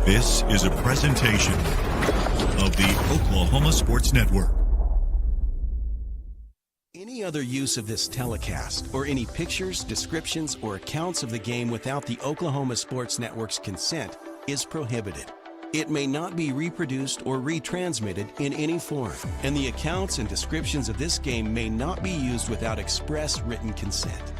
This is a presentation of the Oklahoma Sports Network. Any other use of this telecast or any pictures, descriptions, or accounts of the game without the Oklahoma Sports Network's consent is prohibited. It may not be reproduced or retransmitted in any form, and the accounts and descriptions of this game may not be used without express written consent.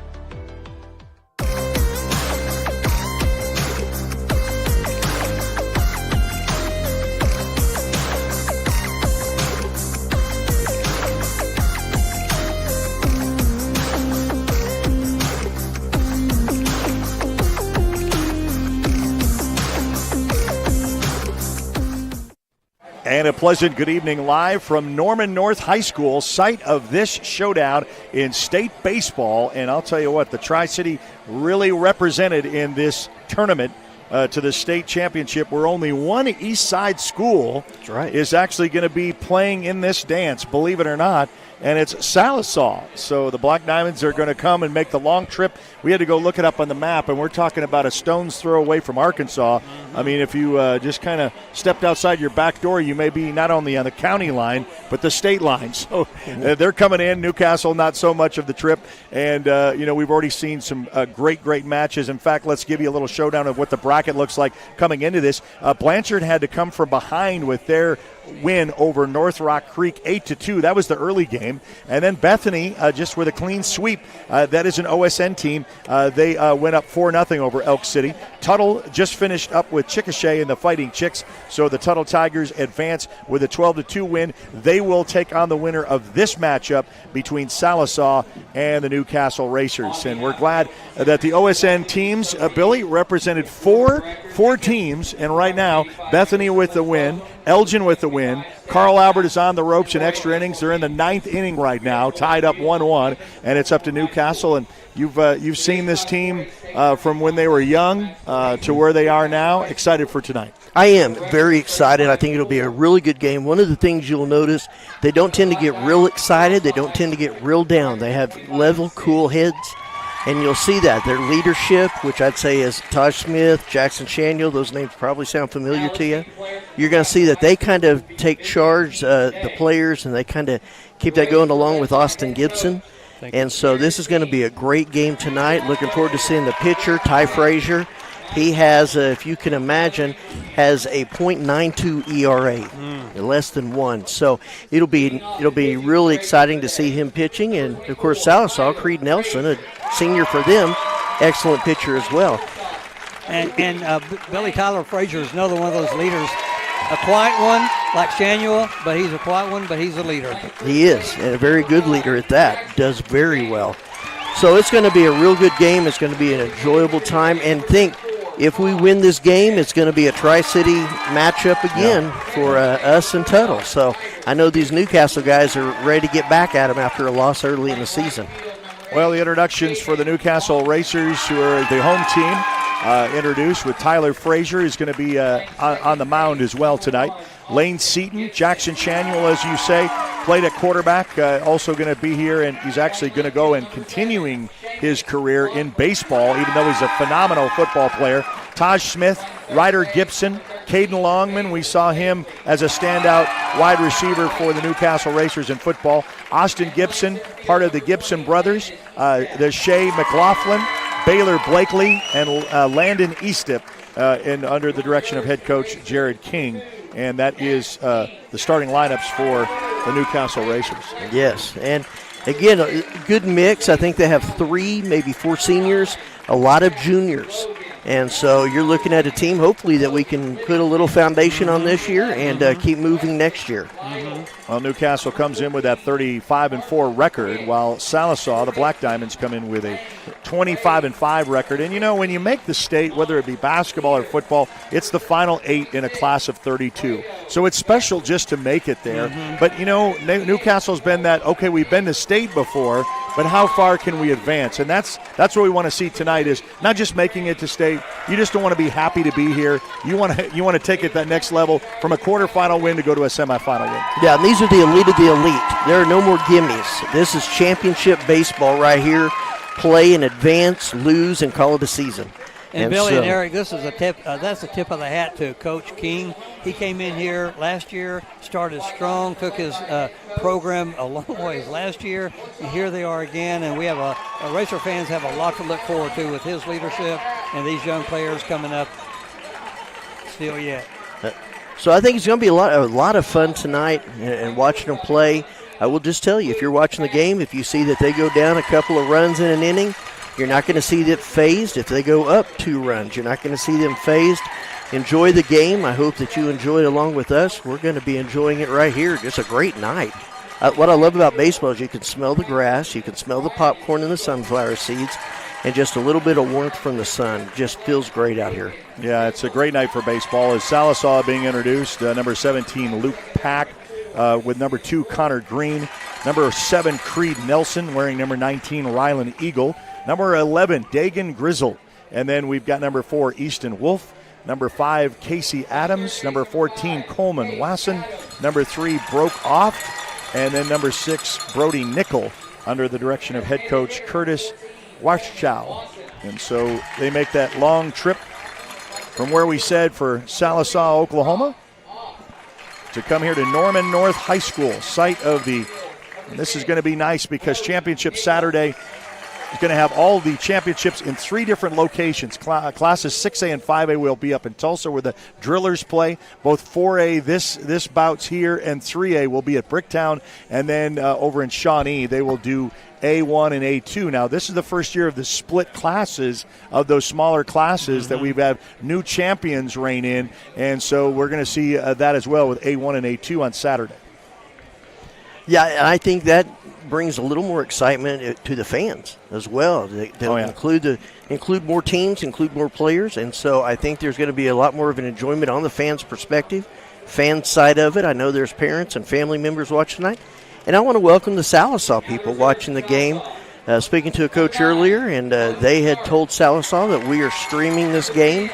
And a pleasant good evening live from Norman North High School, site of this showdown in state baseball. And I'll tell you what, the Tri-City really represented in this tournament to the state championship, where only one East Side school is actually going to be playing in this dance, believe it or not. And it's Sallisaw. So the Black Diamonds are going to come and make the long trip. We had to go look it up on the map, and we're talking about a stone's throw away from Arkansas. I mean, if you just kind of stepped outside your back door, you may be not only on the county line, but the state line. So they're coming in. Newcastle, not so much of the trip. And, we've already seen some great matches. In fact, let's give you a little showdown of what the bracket looks like coming into this. Blanchard had to come from behind with their win over North Rock Creek 8-2. That was the early game. And then Bethany, just with a clean sweep. That is an OSN team. They went up 4-0 over Elk City. Tuttle just finished up with Chickasha in the Fighting Chicks. So the Tuttle Tigers advance with a 12-2 win. They will take on the winner of this matchup between Sallisaw and the Newcastle Racers. And we're glad that the OSN teams, Billy, represented four teams. And right now, Bethany with the win, Elgin with the win. Carl Albert is on the ropes in extra innings. They're in the 9th inning right now, tied up 1-1, and it's up to Newcastle. And you've seen this team from when they were young to where they are now. Excited for tonight. I am very excited. I think it'll be a really good game. One of the things you'll notice, they don't tend to get real excited. They don't tend to get real down. They have level, cool heads. And you'll see that. Their leadership, which I'd say is Taj Smith, Jackson Shaniel, those names probably sound familiar to you. You're going to see that they kind of take charge, the players, and they kind of keep that going along with Austin Gibson. And so this is going to be a great game tonight. Looking forward to seeing the pitcher, Ty Frazier. He has, if you can imagine, has a .92 ERA, less than 1. So it'll be really exciting to see him pitching. And, of course, Sallisaw, Creed Nelson, a senior for them, excellent pitcher as well. And Billy Tyler Frazier is another one of those leaders. A quiet one like Shanuel, but he's a quiet one, but he's a leader. He is, and a very good leader at that. Does very well. So it's going to be a real good game. It's going to be an enjoyable time. And if we win this game, it's going to be a Tri-City matchup again for us and Tuttle. So I know these Newcastle guys are ready to get back at them after a loss early in the season. Well, the introductions for the Newcastle Racers, who are the home team, introduced with Tyler Frazier, who's going to be on the mound as well tonight. Lane Seaton, Jackson Shanuel, as you say, played at quarterback, also going to be here, and he's actually going to go and continuing his career in baseball, even though he's a phenomenal football player. Taj Smith, Ryder Gibson, Caden Longman, we saw him as a standout wide receiver for the Newcastle Racers in football. Austin Gibson, part of the Gibson brothers, the Shea McLaughlin, Baylor Blakely, and Landon Eastip, under the direction of head coach Jared King. And that is the starting lineups for the Newcastle Racers. Yes, and again, a good mix. I think they have 3, maybe 4 seniors, a lot of juniors. And so you're looking at a team, hopefully, that we can put a little foundation on this year and keep moving next year. Well, Newcastle comes in with that 35-4 record, while Sallisaw, the Black Diamonds, come in with a 25-5 record. And, when you make the state, whether it be basketball or football, it's the final 8 in a class of 32. So it's special just to make it there. But, Newcastle's been that, okay, we've been to state before, but how far can we advance? And that's what we want to see tonight, is not just making it to state. You just don't want to be happy to be here. You want to take it that next level from a quarterfinal win to go to a semifinal win. Yeah, and these are the elite of the elite. There are no more gimmies. This is championship baseball right here. Play and advance, lose, and call it a season. And Billy and Eric, this is a tip. That's a tip of the hat to Coach King. He came in here last year, started strong, took his program a long ways last year. And here they are again, and we have Racer fans have a lot to look forward to with his leadership and these young players coming up still yet. So I think it's going to be a lot of fun tonight and watching them play. I will just tell you, if you're watching the game, if you see that they go down a couple of runs in an inning, you're not going to see them phased. If they go up 2 runs, you're not going to see them phased. Enjoy the game. I hope that you enjoy it along with us. We're going to be enjoying it right here. Just a great night. What I love about baseball is you can smell the grass, you can smell the popcorn and the sunflower seeds, and just a little bit of warmth from the sun. Just feels great out here. Yeah, it's a great night for baseball. As Sallisaw being introduced, number 17, Luke Pack, with number 2, Connor Green. Number 7, Creed Nelson, wearing number 19, Rylan Eagle. Number 11, Dagan Grizzle. And then we've got number 4, Easton Wolf. Number 5, Casey Adams. Number 14, Coleman Wasson. Number 3, Broke Off. And then number 6, Brody Nickel, under the direction of head coach Curtis Waschow. And so they make that long trip from where we said for Sallisaw, Oklahoma, to come here to Norman North High School, site of the, and this is going to be nice because Championship Saturday is going to have all the championships in 3 different locations. Classes 6A and 5A will be up in Tulsa where the Drillers play. Both 4A, this bout's here, and 3A will be at Bricktown. And then over in Shawnee, they will do A1 and A2. Now, this is the first year of the split classes of those smaller classes that we've had new champions reign in. And so we're going to see that as well with A1 and A2 on Saturday. Yeah, and I think that brings a little more excitement to the fans as well. They'll include more teams, include more players, and so I think there's going to be a lot more of an enjoyment on the fans' perspective, fan side of it. I know there's parents and family members watching tonight, and I want to welcome the Sallisaw people watching the game. Speaking to a coach earlier, and they had told Sallisaw that we are streaming this game,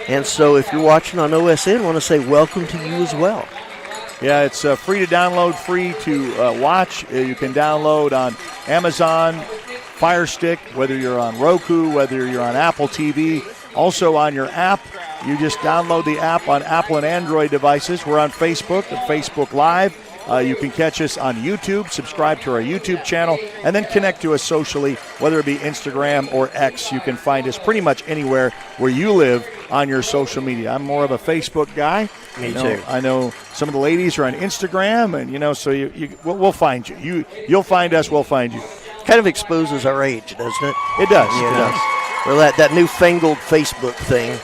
and so if you're watching on OSN, I want to say welcome to you as well. Yeah, it's free to download, free to watch. You can download on Amazon, Fire Stick, whether you're on Roku, whether you're on Apple TV. Also on your app, you just download the app on Apple and Android devices. We're on Facebook and Facebook Live. You can catch us on YouTube, subscribe to our YouTube channel, and then connect to us socially, whether it be Instagram or X. You can find us pretty much anywhere where you live on your social media. I'm more of a Facebook guy. Me too. I know some of the ladies are on Instagram, and so we'll find you. You'll find us. We'll find you. Kind of exposes our age, doesn't it? It does. It does. Well, that newfangled Facebook thing.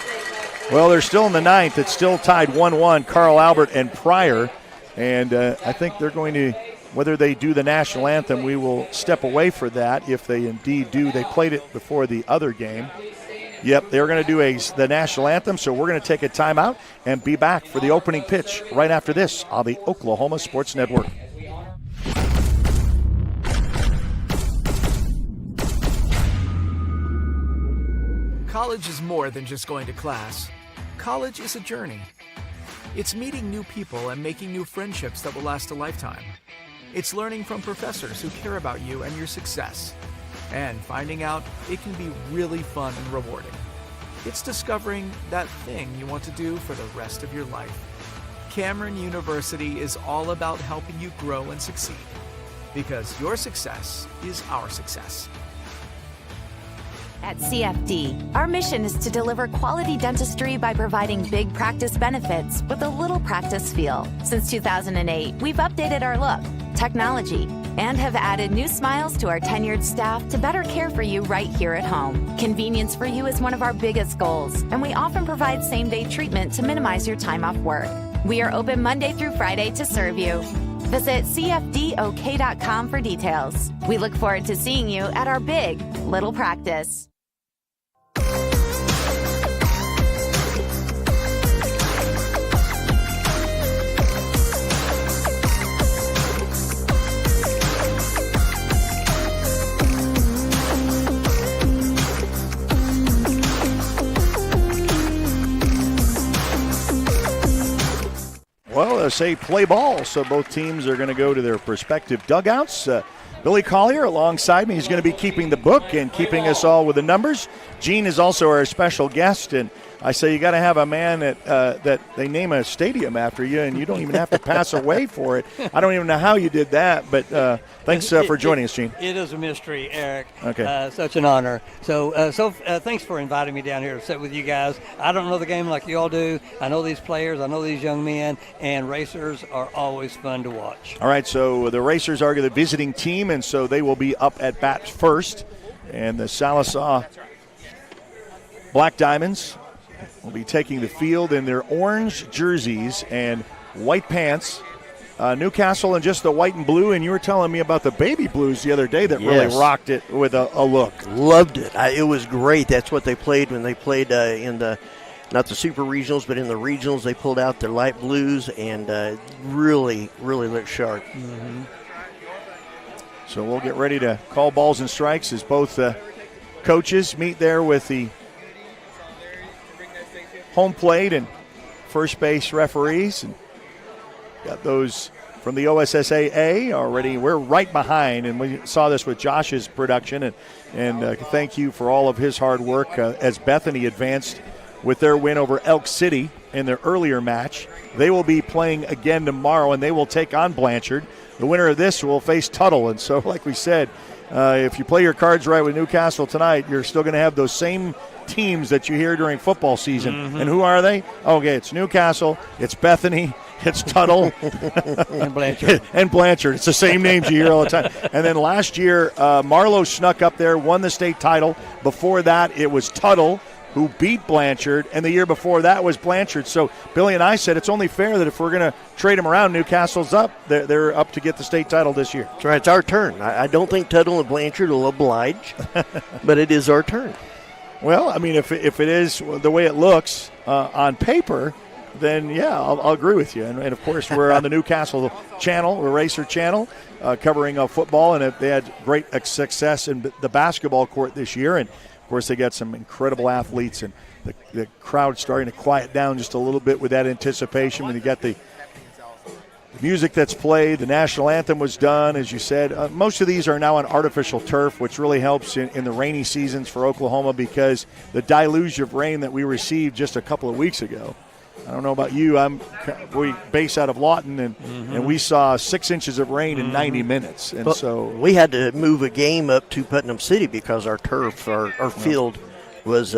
Well, they're still in the 9th. It's still tied 1-1. Carl Albert and Pryor. And I think they're going to, whether they do the national anthem, we will step away for that if they indeed do. They played it before the other game. Yep, they're going to do the national anthem, so we're going to take a timeout and be back for the opening pitch right after this on the Oklahoma Sports Network. College is more than just going to class. College is a journey. It's meeting new people and making new friendships that will last a lifetime. It's learning from professors who care about you and your success. And finding out it can be really fun and rewarding. It's discovering that thing you want to do for the rest of your life. Cameron University is all about helping you grow and succeed. Because your success is our success. At CFD, our mission is to deliver quality dentistry by providing big practice benefits with a little practice feel. Since 2008, we've updated our look, technology, and have added new smiles to our tenured staff to better care for you right here at home. Convenience for you is one of our biggest goals, and we often provide same-day treatment to minimize your time off work. We are open Monday through Friday to serve you. Visit cfdok.com for details. We look forward to seeing you at our big little practice. Well, say play ball, so both teams are going to go to their respective dugouts. Billy Collier alongside me. He's going to be keeping the book and keeping us all with the numbers. Gene is also our special guest, and I say you got to have a man that they name a stadium after you, and you don't even have to pass away for it. I don't even know how you did that, but thanks for joining us, Gene. It is a mystery, Eric. Okay. Such an honor. So thanks for inviting me down here to sit with you guys. I don't know the game like you all do. I know these players. I know these young men, and racers are always fun to watch. All right, so the Racers are the visiting team, and so they will be up at bat first, and the Sallisaw Black Diamonds will be taking the field in their orange jerseys and white pants. Newcastle in just the white and blue, and you were telling me about the baby blues the other day that really rocked it with a look. Loved it. It was great. That's what they played when they played in the, not the super regionals, but in the regionals. They pulled out their light blues and really looked sharp. Mm-hmm. So we'll get ready to call balls and strikes as both coaches meet there with the home plate and first base referees, and got those from the OSSAA already. We're right behind, and we saw this with Josh's production, and thank you for all of his hard work as Bethany advanced with their win over Elk City in their earlier match. They will be playing again tomorrow, and they will take on Blanchard. The winner of this will face Tuttle, and so like we said, if you play your cards right with Newcastle tonight, you're still going to have those same teams that you hear during football season. Mm-hmm. And who are they? Okay, it's Newcastle, it's Bethany, it's Tuttle, and Blanchard. And Blanchard. It's the same names you hear all the time. And then last year, Marlowe snuck up there, won the state title. Before that, it was Tuttle who beat Blanchard, and the year before that was Blanchard. So Billy and I said it's only fair that if we're going to trade them around, Newcastle's up. They're up to get the state title this year. That's right. It's our turn. I don't think Tuttle and Blanchard will oblige, but it is our turn. Well, I mean, if it is the way it looks on paper, then, yeah, I'll agree with you. And, of course, we're on the Newcastle channel, the Racer channel, covering football, and they had great success in the basketball court this year. And, of course, they got some incredible athletes, and the crowd starting to quiet down just a little bit with that anticipation when you got the music that's played. The national anthem was done, as you said. Most of these are now on artificial turf, which really helps in the rainy seasons for Oklahoma, because the deluge of rain that we received just a couple of weeks ago. I don't know about you. We base out of Lawton, and we saw 6 inches of rain in 90 minutes. And so we had to move a game up to Putnam City because our turf, our field, was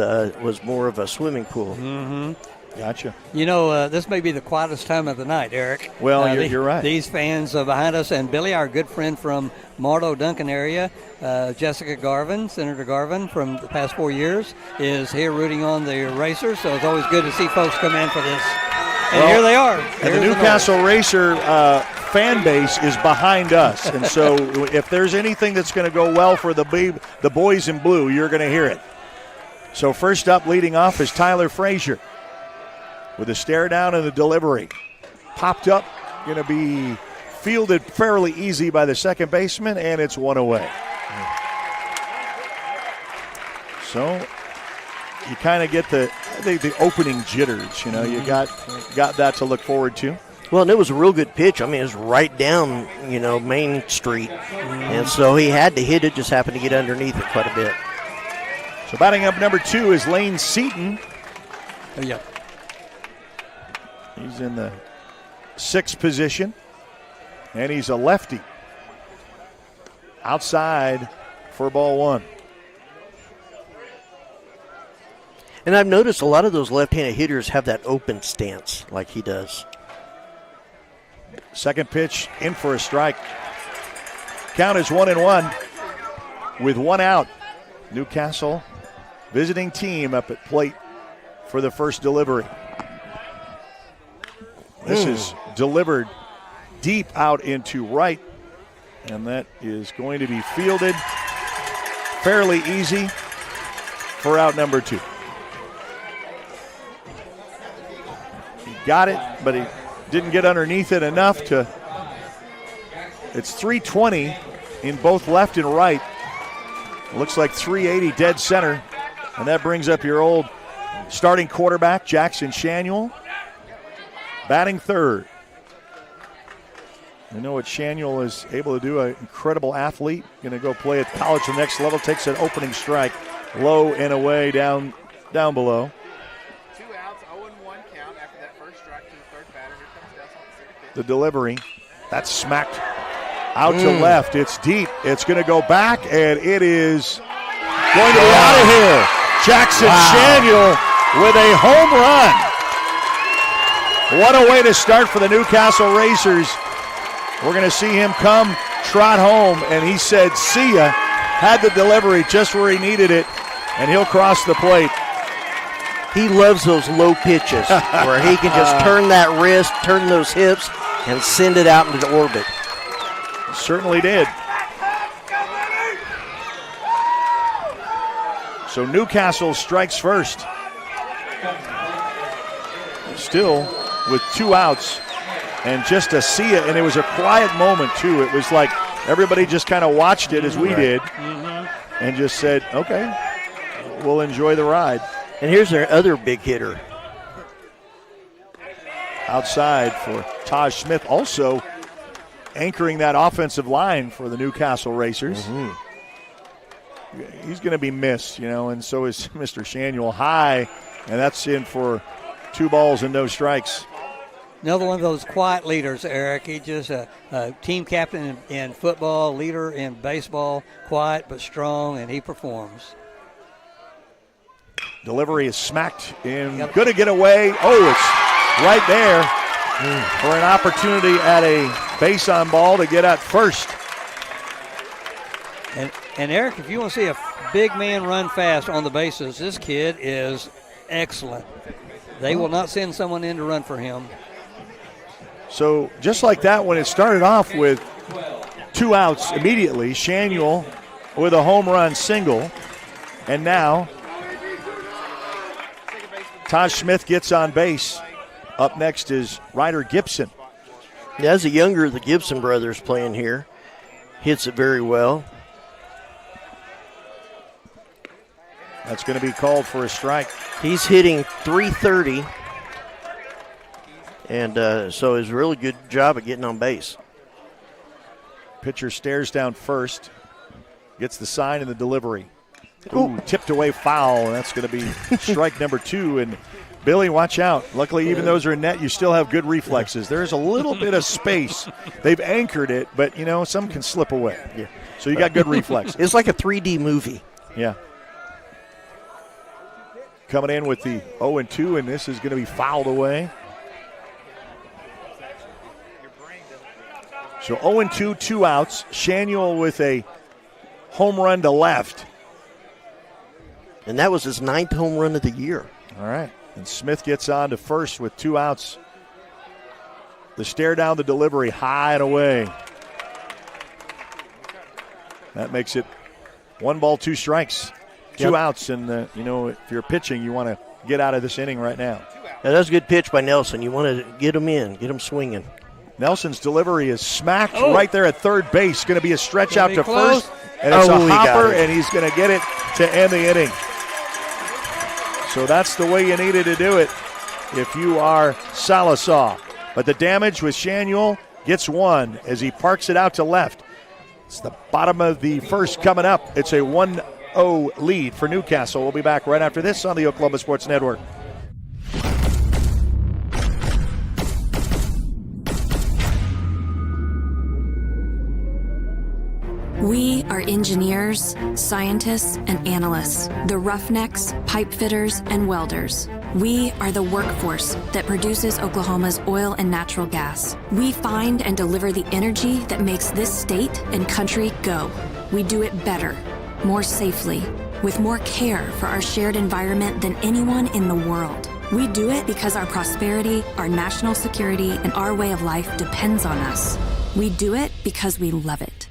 more of a swimming pool. Mm-hmm. Gotcha. You know, this may be the quietest time of the night, Eric. Well, you're right. These fans behind us, and Billy, our good friend from Marlow, Duncan area, Jessica Garvin, Senator Garvin, from the past 4 years, is here rooting on the Racers. So it's always good to see folks come in for this. And here they are. And the Newcastle Racer fan base is behind us. And so if there's anything that's going to go well for the boys in blue, you're going to hear it. So first up, leading off, is Tyler Frazier with a stare down and a delivery. Popped up, going to be fielded fairly easy by the second baseman, and it's one away. So you kind of get the opening jitters. You know, you got that to look forward to. Well, and it was a real good pitch. I mean, it was right down, Main Street. And so he had to hit it, just happened to get underneath it quite a bit. So batting up number 2 is Lane Seaton. Yeah. He's in the 6th position, and he's a lefty. Outside for ball 1. And I've noticed a lot of those left-handed hitters have that open stance like he does. Second pitch in for a strike. Count is 1-1 with 1 out. Newcastle visiting team up at plate for the first delivery. This is delivered deep out into right, and that is going to be fielded fairly easy for out number 2. He got it, but he didn't get underneath it enough to. It's 320 in both left and right. Looks like 380 dead center, and that brings up your old starting quarterback, Jackson Shanuel, batting third. I know what Shanuel is able to do, an incredible athlete. Going to go play at college to the next level. Takes an opening strike, low and away down below. 2 outs, 0-1 count after that first strike to the third batter. Here comes Nelson at center field. The delivery, that's smacked out to left. It's deep. It's going to go back, and it is going to be out of here. Jackson Shanuel with a home run. What a way to start for the Newcastle Racers. We're going to see him come trot home, and he said, see ya. Had the delivery just where he needed it, and he'll cross the plate. He loves those low pitches where he can just turn that wrist, turn those hips, and send it out into orbit. Certainly did. So Newcastle strikes first. Still with 2 outs. And just to see it, and it was a quiet moment, too. It was like everybody just kind of watched it as we did and just said, okay, we'll enjoy the ride. And here's their other big hitter. Outside for Taj Smith, also anchoring that offensive line for the Newcastle Racers. He's going to be missed, and so is Mr. Shanuel. High, and that's in for 2 balls and no strikes. Another one of those quiet leaders, Eric. He's just a team captain in football, leader in baseball, quiet but strong, and he performs. Delivery is smacked in. Going to get away. Oh, it's right there for an opportunity at a base on ball to get at first. And Eric, if you want to see a big man run fast on the bases, this kid is excellent. They will not send someone in to run for him. So just like that, when it started off with 2 outs immediately, Shanuel with a home run single, and now Taj Smith gets on base. Up next is Ryder Gibson. Yeah, as a younger of the Gibson brothers playing here, hits it very well. That's going to be called for a strike. He's hitting .330. And so it's a really good job of getting on base. Pitcher stares down first, gets the sign and the delivery. Ooh, tipped away foul. That's going to be strike number 2. And Billy, watch out. Luckily, even those are in net, you still have good reflexes. There's a little bit of space. They've anchored it, but, some can slip away. Yeah. So you got good reflexes. It's like a 3D movie. Yeah. Coming in with the 0-2, and this is going to be fouled away. So 0-2, 2 outs. Shanuel with a home run to left. And that was his 9th home run of the year. All right. And Smith gets on to first with 2 outs. The stare down the delivery, high and away. That makes it 1 ball, 2 strikes. 2 outs, and, if you're pitching, you want to get out of this inning right now. Yeah, that's a good pitch by Nelson. You want to get him in, get him swinging. Nelson's delivery is smacked right there at third base. Going to be a stretch out to close. first, and it's a hopper, and he's going to get it to end the inning. So that's the way you needed to do it if you are Sallisaw. But the damage with Shanuel gets 1 as he parks it out to left. It's the bottom of the first coming up. It's a 1-0 lead for Newcastle. We'll be back right after this on the Oklahoma Sports Network. We are engineers, scientists, and analysts, the roughnecks, pipe fitters, and welders. We are the workforce that produces Oklahoma's oil and natural gas. We find and deliver the energy that makes this state and country go. We do it better, more safely, with more care for our shared environment than anyone in the world. We do it because our prosperity, our national security, and our way of life depends on us. We do it because we love it.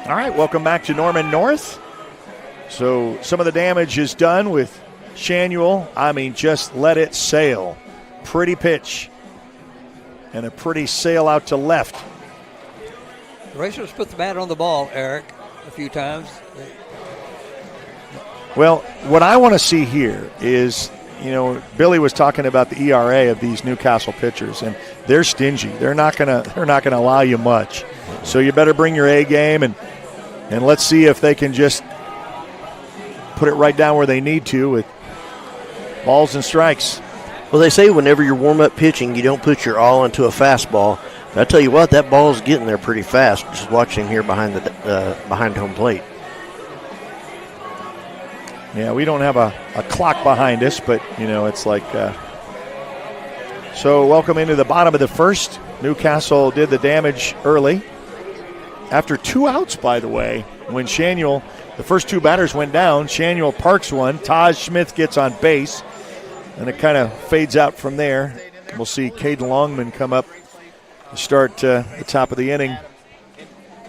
All right, welcome back to Norman North. So some of the damage is done with Shanuel. Just let it sail. pretty pitch and a pretty sail out to left. The Racers put the bat on the ball, Eric, a few times. Well, what I want to see here is, Billy was talking about the ERA of these Newcastle pitchers, and they're stingy. They're not gonna allow you much. So you better bring your A game, and let's see if they can just put it right down where they need to with balls and strikes. Well, they say whenever you're warm-up pitching, you don't put your all into a fastball. But I tell you what, that ball's getting there pretty fast. Just watching him here behind home plate. Yeah, we don't have a clock behind us, but, it's like so welcome into the bottom of the first. Newcastle did the damage early. After 2 outs, by the way, when Shanuel, the first 2 batters went down, Shanuel parks one, Taj Smith gets on base, and it kind of fades out from there. We'll see Caden Longman come up to start the top of the inning.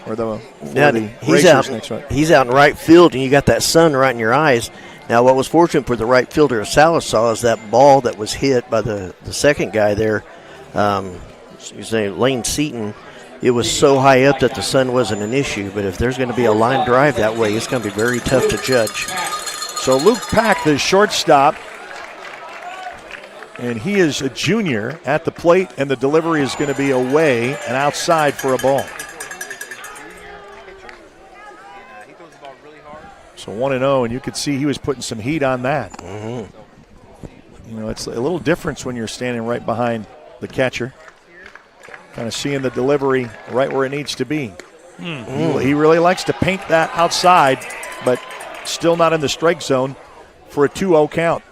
He's out in right field, and you got that sun right in your eyes. Now, what was fortunate for the right fielder of Sallisaw is that ball that was hit by the second guy there, Lane Seaton. It was so high up that the sun wasn't an issue, but if there's going to be a line drive that way, it's going to be very tough to judge. So Luke Pack, the shortstop, and he is a junior at the plate, and the delivery is going to be away and outside for a ball. So 1-0, and you could see he was putting some heat on that. Mm-hmm. It's a little difference when you're standing right behind the catcher, kind of seeing the delivery right where it needs to be. He really likes to paint that outside, but still not in the strike zone for a 2-0 count.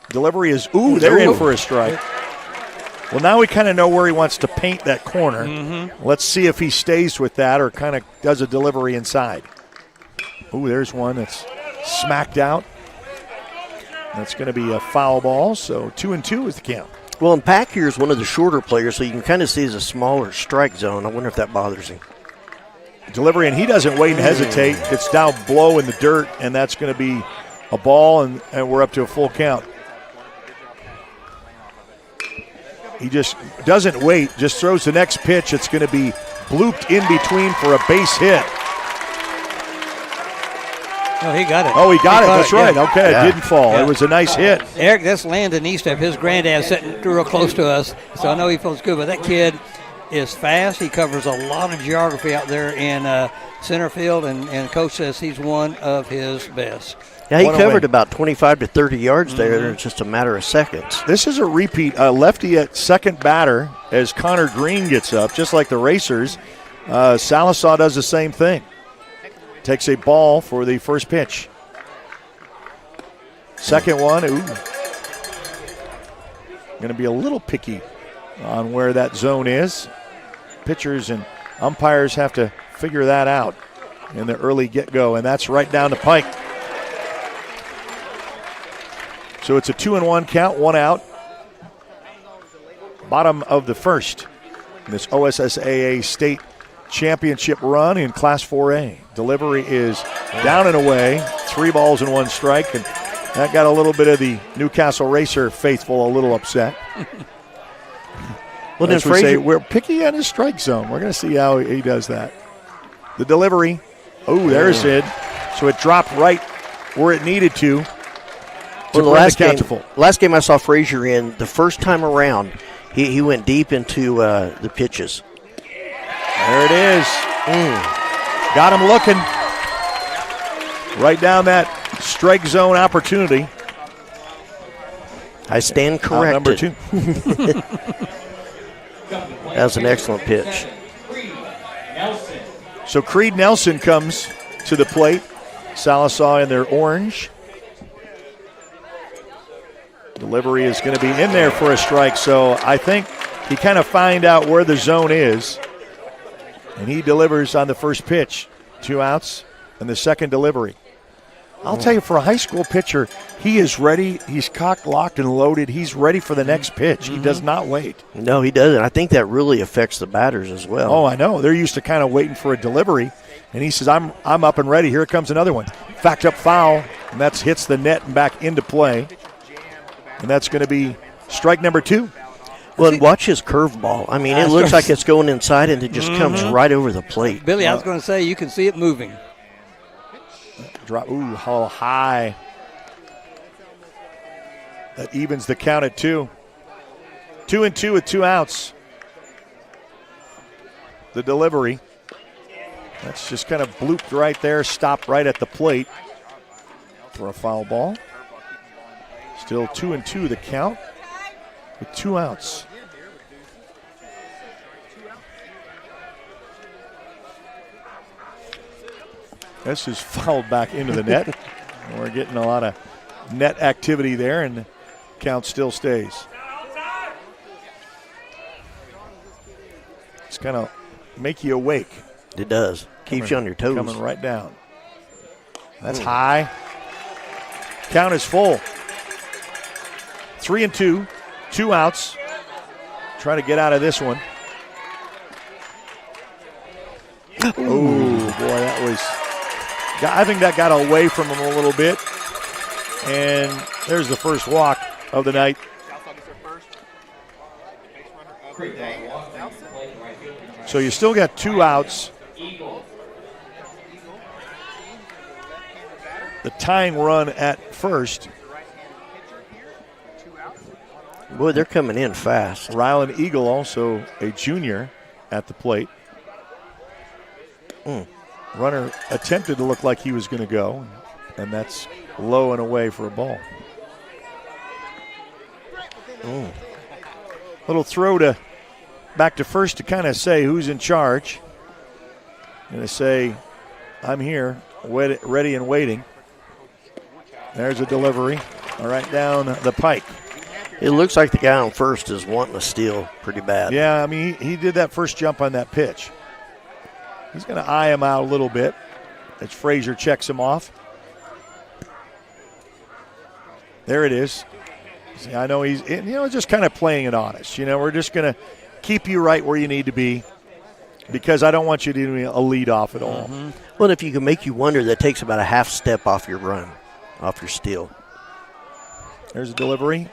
Delivery is, they're in for a strike. Well, now we kind of know where he wants to paint that corner. Mm-hmm. Let's see if he stays with that or kind of does a delivery inside. There's one that's smacked out. That's going to be a foul ball, so 2-2 is the count. Well, and Pack here is one of the shorter players, so you can kind of see it's a smaller strike zone. I wonder if that bothers him. Delivery, and he doesn't wait and hesitate. It's down below in the dirt, and that's going to be a ball, and we're up to a full count. He just doesn't wait, just throws the next pitch. It's going to be blooped in between for a base hit. Oh, he got it. Oh, he got it. That's right. Yeah. Okay, It didn't fall. Yeah. It was a nice hit. Eric, that's Landon Eastep. His granddad sitting real close to us, so I know he feels good. But that kid is fast. He covers a lot of geography out there in center field, and Coach says he's one of his best. Yeah, he covered about 25 to 30 yards there. It's just a matter of seconds. This is a repeat. Lefty at second batter as Connor Green gets up, just like the Racers. Sallisaw does the same thing. Takes a ball for the first pitch. Second one, Going to be a little picky on where that zone is. Pitchers and umpires have to figure that out in the early get-go, and that's right down the pike. So it's a 2-1 count, 1 out. Bottom of the first in this OSSAA state championship run in Class 4A. Delivery is down and away, 3 balls and 1 strike, and that got a little bit of the Newcastle Racer faithful a little upset. Well, then Frazier, we're picky on his strike zone. We're going to see how he does that. The delivery, there's it. So it dropped right where it needed to. Well, the last game I saw Frazier in, the first time around, he went deep into the pitches. There it is. Got him looking. Right down that strike zone opportunity. I stand corrected. Number 2. That was an excellent pitch. So Creed Nelson comes to the plate. Sallisaw in their orange. Delivery is going to be in there for a strike, so I think he kind of find out where the zone is, and he delivers on the first pitch. 2 outs, and the second delivery. I'll tell you, for a high school pitcher, he is ready. He's cocked, locked, and loaded. He's ready for the next pitch. He does not wait. No, he doesn't. I think that really affects the batters as well. Oh, I know. They're used to kind of waiting for a delivery, and he says, I'm up and ready. Here comes another one. Fact up foul. And that hits the net and back into play. And that's going to be strike number 2. Well, and watch his curveball. I mean, it looks like it's going inside, and it just comes right over the plate. Billy, I was going to say, you can see it moving. Drop. Ooh, how high. That evens the count at 2. 2-2 with 2 outs. The delivery. That's just kind of blooped right there, stopped right at the plate for a foul ball. Still 2-2 the count with 2 outs. This is fouled back into the net. We're getting a lot of net activity there, and the count still stays. It's kind of make you awake. It does. Keeps you on your toes. Coming right down. That's high. Count is full. 3-2, 2 outs. Try to get out of this one. Oh, boy, that was... I think that got away from him a little bit. And there's the first walk of the night. So you still got 2 outs. The tying run at first. Boy, they're coming in fast. Rylan Eagle, also a junior, at the plate. Runner attempted to look like he was going to go, and that's low and away for a ball. Little throw to back to first to kind of say who's in charge. Going to say, I'm here, ready and waiting. There's a delivery right down the pike. It looks like the guy on first is wanting to steal pretty bad. Yeah, I mean, he did that first jump on that pitch. He's going to eye him out a little bit as Frazier checks him off. There it is. See, I know he's, just kind of playing it honest. We're just going to keep you right where you need to be because I don't want you to do a lead off at all. Well, if you can make you wonder, that takes about a half step off your run, off your steal. There's a delivery.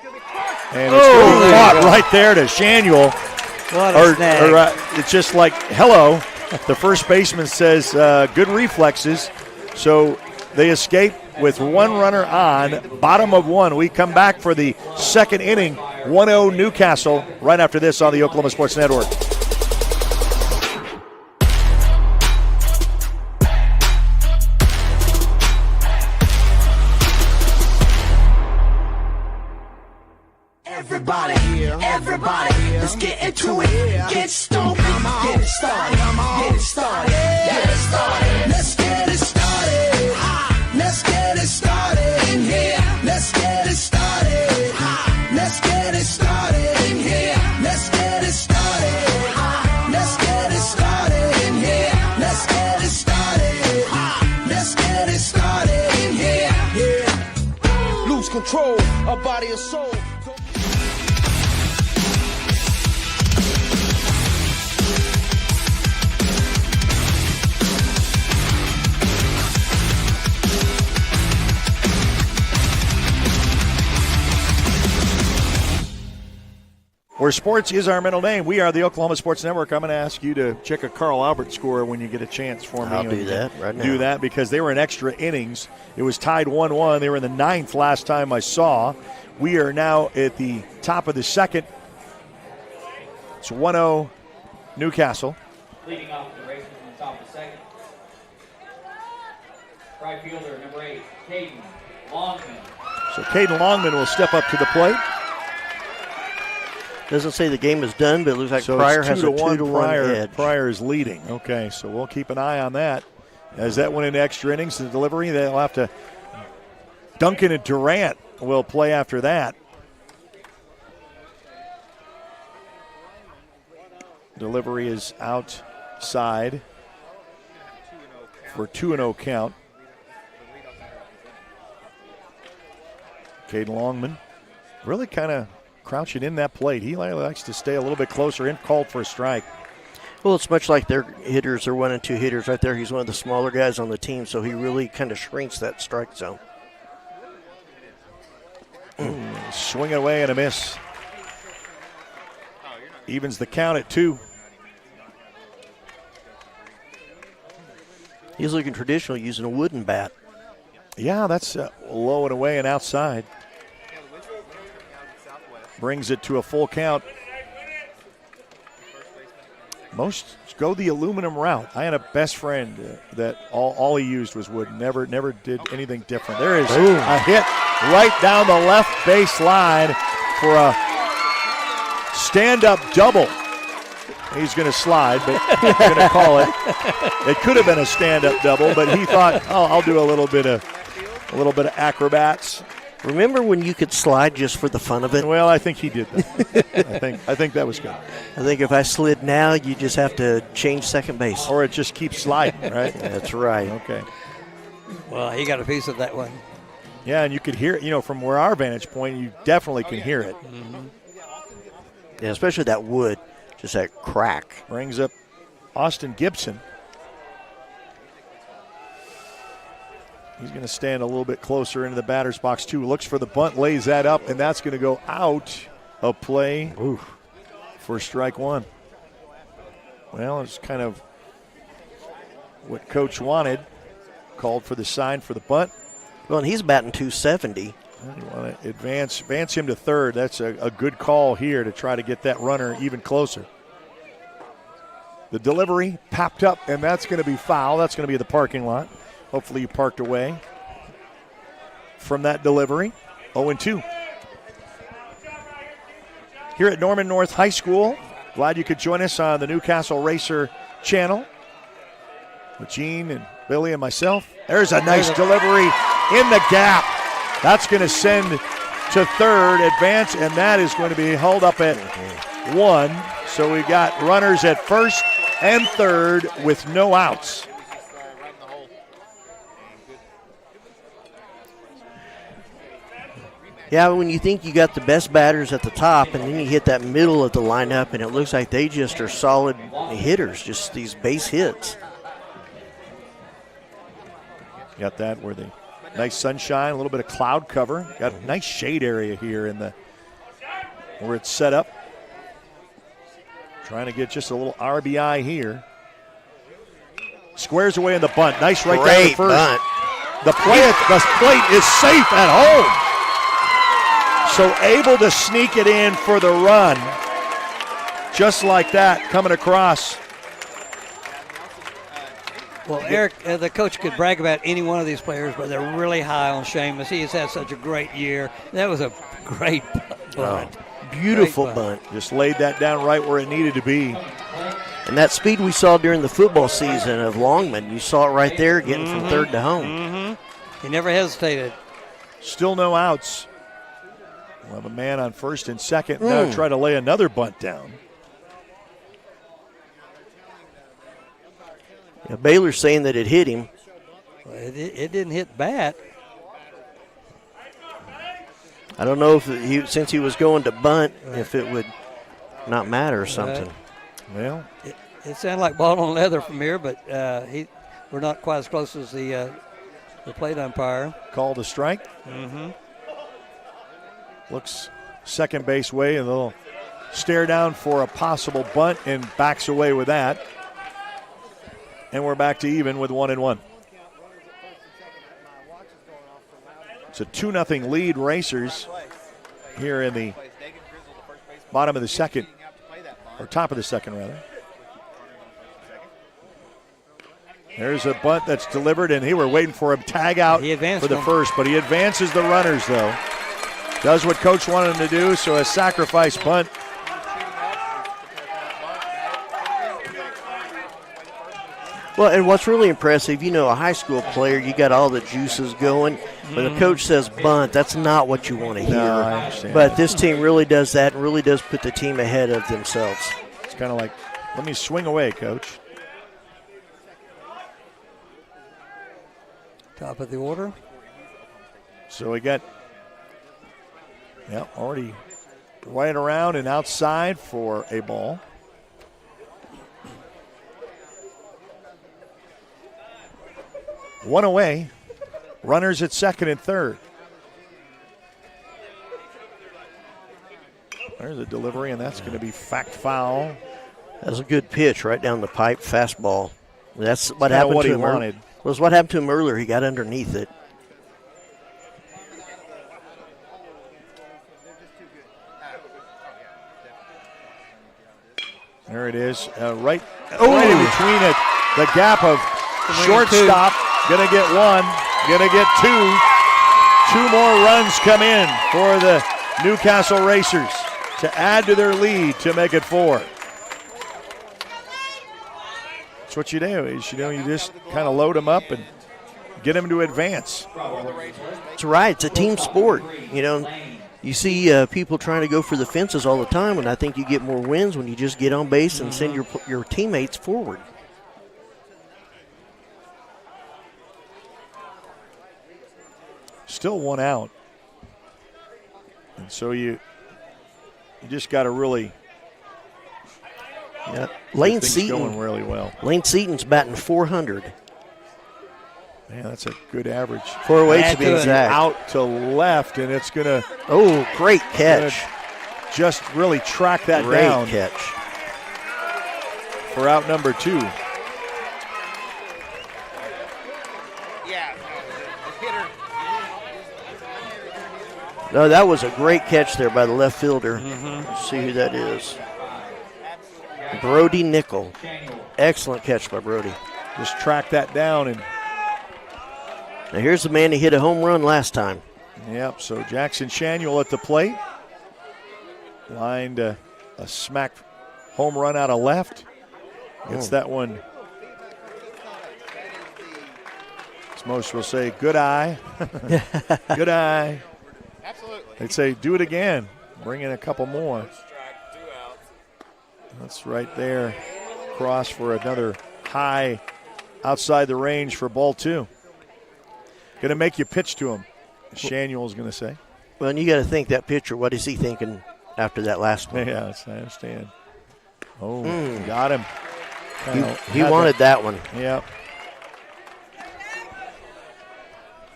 And it's caught right there to Shanuel. What a snag. It's just like, hello. The first baseman says good reflexes. So they escape with 1 runner on, bottom of 1. We come back for the second inning, 1-0 Newcastle, right after this on the Oklahoma Sports Network. Everybody, let's get into it. Get stoked, get it started, get it started, get it started. Let's get it started. Let's get it started in here. Let's get it started. Let's get it started in here. Let's get it started. Let's get it started in here. Let's get it started. Let's get it started in here. Yeah. Lose control of body and soul. Where sports is our middle name. We are the Oklahoma Sports Network. I'm going to ask you to check a Carl Albert score when you get a chance for me. I'll do that right now. Do that because they were in extra innings. It was tied 1-1. They were in the 9th last time I saw. We are now at the top of the second. It's 1-0 Newcastle. Leading off the races in the top of the second. Right fielder, number 8, Caden Longman. So Caden Longman will step up to the plate. Doesn't say the game is done, but it looks like Pryor has a 2-1 edge. Pryor is leading. Okay, so we'll keep an eye on that. As that went into extra innings, the delivery, they'll have to. Duncan and Durant will play after that. Delivery is outside for 2-0 count. Caden Longman really kind of crouching in that plate. He likes to stay a little bit closer in, called for a strike. Well, it's much like their hitters, their 1 and 2 hitters right there. He's one of the smaller guys on the team, so he really kind of shrinks that strike zone. Swing it away and a miss. Evens the count at 2. He's looking traditional, using a wooden bat. Yeah, that's low and away and outside. Brings it to a full count. Most go the aluminum route. I had a best friend that all he used was wood. Never did anything different. There is a hit right down the left baseline for a stand-up double. He's going to slide, but he's going to call it. It could have been a stand-up double, but he thought, I'll do a little bit of acrobats. Remember when you could slide just for the fun of it? Well, I think he did that. I think that was good. I think if I slid now, you just have to change second base. Or it just keeps sliding, right? That's right. Okay. Well, he got a piece of that one. Yeah, and you could hear it, from where our vantage point, you definitely can hear it. Mm-hmm. Yeah, especially that wood, just that crack. Brings up Austin Gibson. He's going to stand a little bit closer into the batter's box, too. Looks for the bunt, lays that up, and that's going to go out of play for strike 1. Well, it's kind of what Coach wanted. Called for the sign for the bunt. Well, and he's batting 270. You want to advance him to third. That's a good call here to try to get that runner even closer. The delivery popped up, and that's going to be foul. That's going to be the parking lot. Hopefully you parked away from that delivery. 0-2. Here at Norman North High School, glad you could join us on the Newcastle Racer channel with Gene and Billy and myself. There's a nice delivery in the gap. That's going to send to third, advance, and that is going to be held up at 1. So we got runners at first and third with no outs. Yeah, when you think you got the best batters at the top and then you hit that middle of the lineup and it looks like they just are solid hitters, just these base hits. Got that where the nice sunshine, a little bit of cloud cover. Got a nice shade area here in the where it's set up. Trying to get just a little RBI here. Squares away in the bunt. Nice right there at first. Bunt. The plate is safe at home. So able to sneak it in for the run. Just like that, coming across. Well, Eric, the coach could brag about any one of these players, but they're really high on Seamus. He has had such a great year. That was a great bunt. Beautiful bunt. Just laid that down right where it needed to be. And that speed we saw during the football season of Longman, you saw it right there getting from third to home. Mm-hmm. He never hesitated. Still no outs. We'll have a man on first and second. Now try to lay another bunt down. Yeah, Baylor's saying that it hit him. Well, it didn't hit bat. I don't know if since he was going to bunt, if it would not matter or something. Well, it sounded like ball on leather from here, but we're not quite as close as the plate umpire. Called a strike. Mm-hmm. Looks second base way, and a little stare down for a possible bunt, and backs away with that. And we're back to even with 1-1. It's a 2-0 lead, Racers, here in the bottom of the second, or top of the second, rather. There's a bunt that's delivered, and we were waiting for him tag out for the first, but he advances the runners, though. Does what coach wanted him to do, so a sacrifice bunt. Well, and what's really impressive, a high school player, you got all the juices going. When the coach says bunt, that's not what you want to hear. No, I understand. But this team really does that and really does put the team ahead of themselves. It's kind of like, let me swing away, coach. Top of the order. So we got, already right around and outside for a ball. One away. Runners at second and third. There's a delivery, and that's going to be fact foul. That was a good pitch right down the pipe, fastball. That's what happened what to he him. wanted. Was what happened to him earlier. He got underneath it. There it is, right in between it. The gap of shortstop. Going to get one. Going to get two. 2 more runs come in for the Newcastle Racers to add to their lead to make it 4. That's what you do. Is, you just kind of load them up and get them to advance. That's right. It's a team sport. You see people trying to go for the fences all the time, and I think you get more wins when you just get on base and send your teammates forward. Still 1 out. And so you just got to really Lane things Seaton going really well. Lane Seaton's batting .400. Man, that's a good average. 408 to be exact. Out to left, and it's going to. Oh, great catch. Just really track that great down. Great catch. For out number 2. No, that was a great catch there by the left fielder. Let's see who that is. Brody Nickel. Excellent catch by Brody. Just track that down. And now here's the man who hit a home run last time. Yep, so Jackson Shanuel at the plate. Lined a smack home run out of left. Gets that one. As most will say, good eye. Good eye. Absolutely. They'd say, do it again. Bring in a couple more. That's right there. Cross for another high outside the range for ball 2. Going to make you pitch to him, Shanuel's going to say. Well, and you got to think that pitcher, what is he thinking after that last one? Yeah, I understand. Oh, got him. He wanted that one. Yep.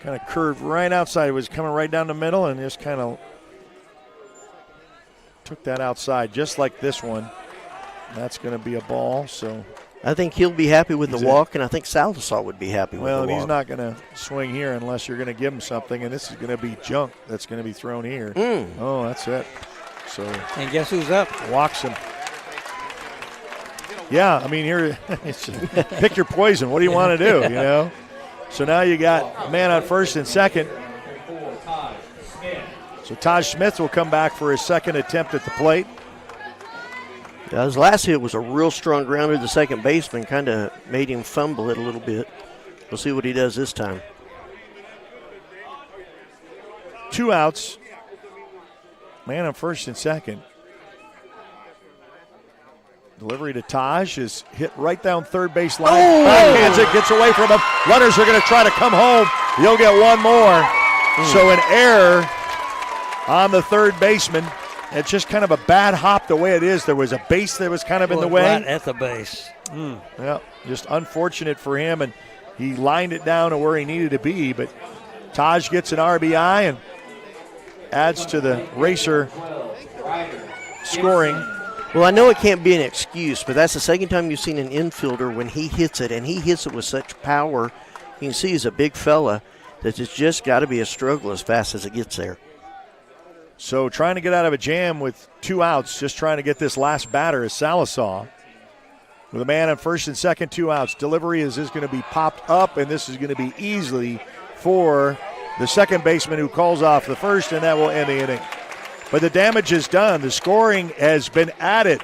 Kind of curved right outside. It was coming right down the middle and just kind of took that outside, just like this one. That's going to be a ball. So I think he'll be happy with the walk, and I think Sallisaw would be happy with the walk. Well, he's not going to swing here unless you're going to give him something, and this is going to be junk that's going to be thrown here. Oh, that's it. So and guess who's up? Walks him. Yeah, I mean, here, pick your poison. What do you want to do, So now you got a man on first and second. So Taj Smith will come back for his second attempt at the plate. Yeah, his last hit was a real strong grounder. The second baseman kind of made him fumble it a little bit. We'll see what he does this time. 2 outs. Man on first and second. Delivery to Taj is hit right down third base line. Backhands it, gets away from him. Runners are going to try to come home. You'll get one more. So an error on the third baseman. It's just kind of a bad hop the way it is. There was a base that was kind of in the way. Right at the base. Yeah, just unfortunate for him, and he lined it down to where he needed to be. But Taj gets an RBI and adds to the Racer scoring. Well, I know it can't be an excuse, but that's the second time you've seen an infielder when he hits it, and he hits it with such power. You can see he's a big fella that it's just got to be a struggle as fast as it gets there. So trying to get out of a jam with 2 outs, just trying to get this last batter is Sallisaw. With a man on first and second, 2 outs. Delivery is going to be popped up, and this is going to be easily for the second baseman who calls off the first, and that will end the inning. But the damage is done. The scoring has been added.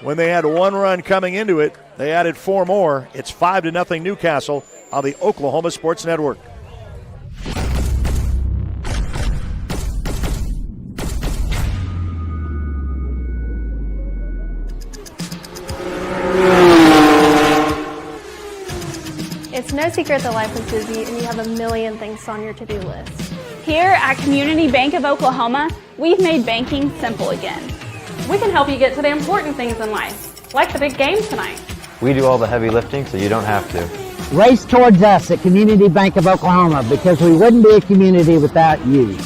When they had 1 run coming into it, they added 4 more. It's 5-0 Newcastle on the Oklahoma Sports Network. It's no secret that life is busy and you have a million things on your to-do list. Here at Community Bank of Oklahoma, we've made banking simple again. We can help you get to the important things in life, like the big game tonight. We do all the heavy lifting so you don't have to. Race towards us at Community Bank of Oklahoma, because we wouldn't be a community without you.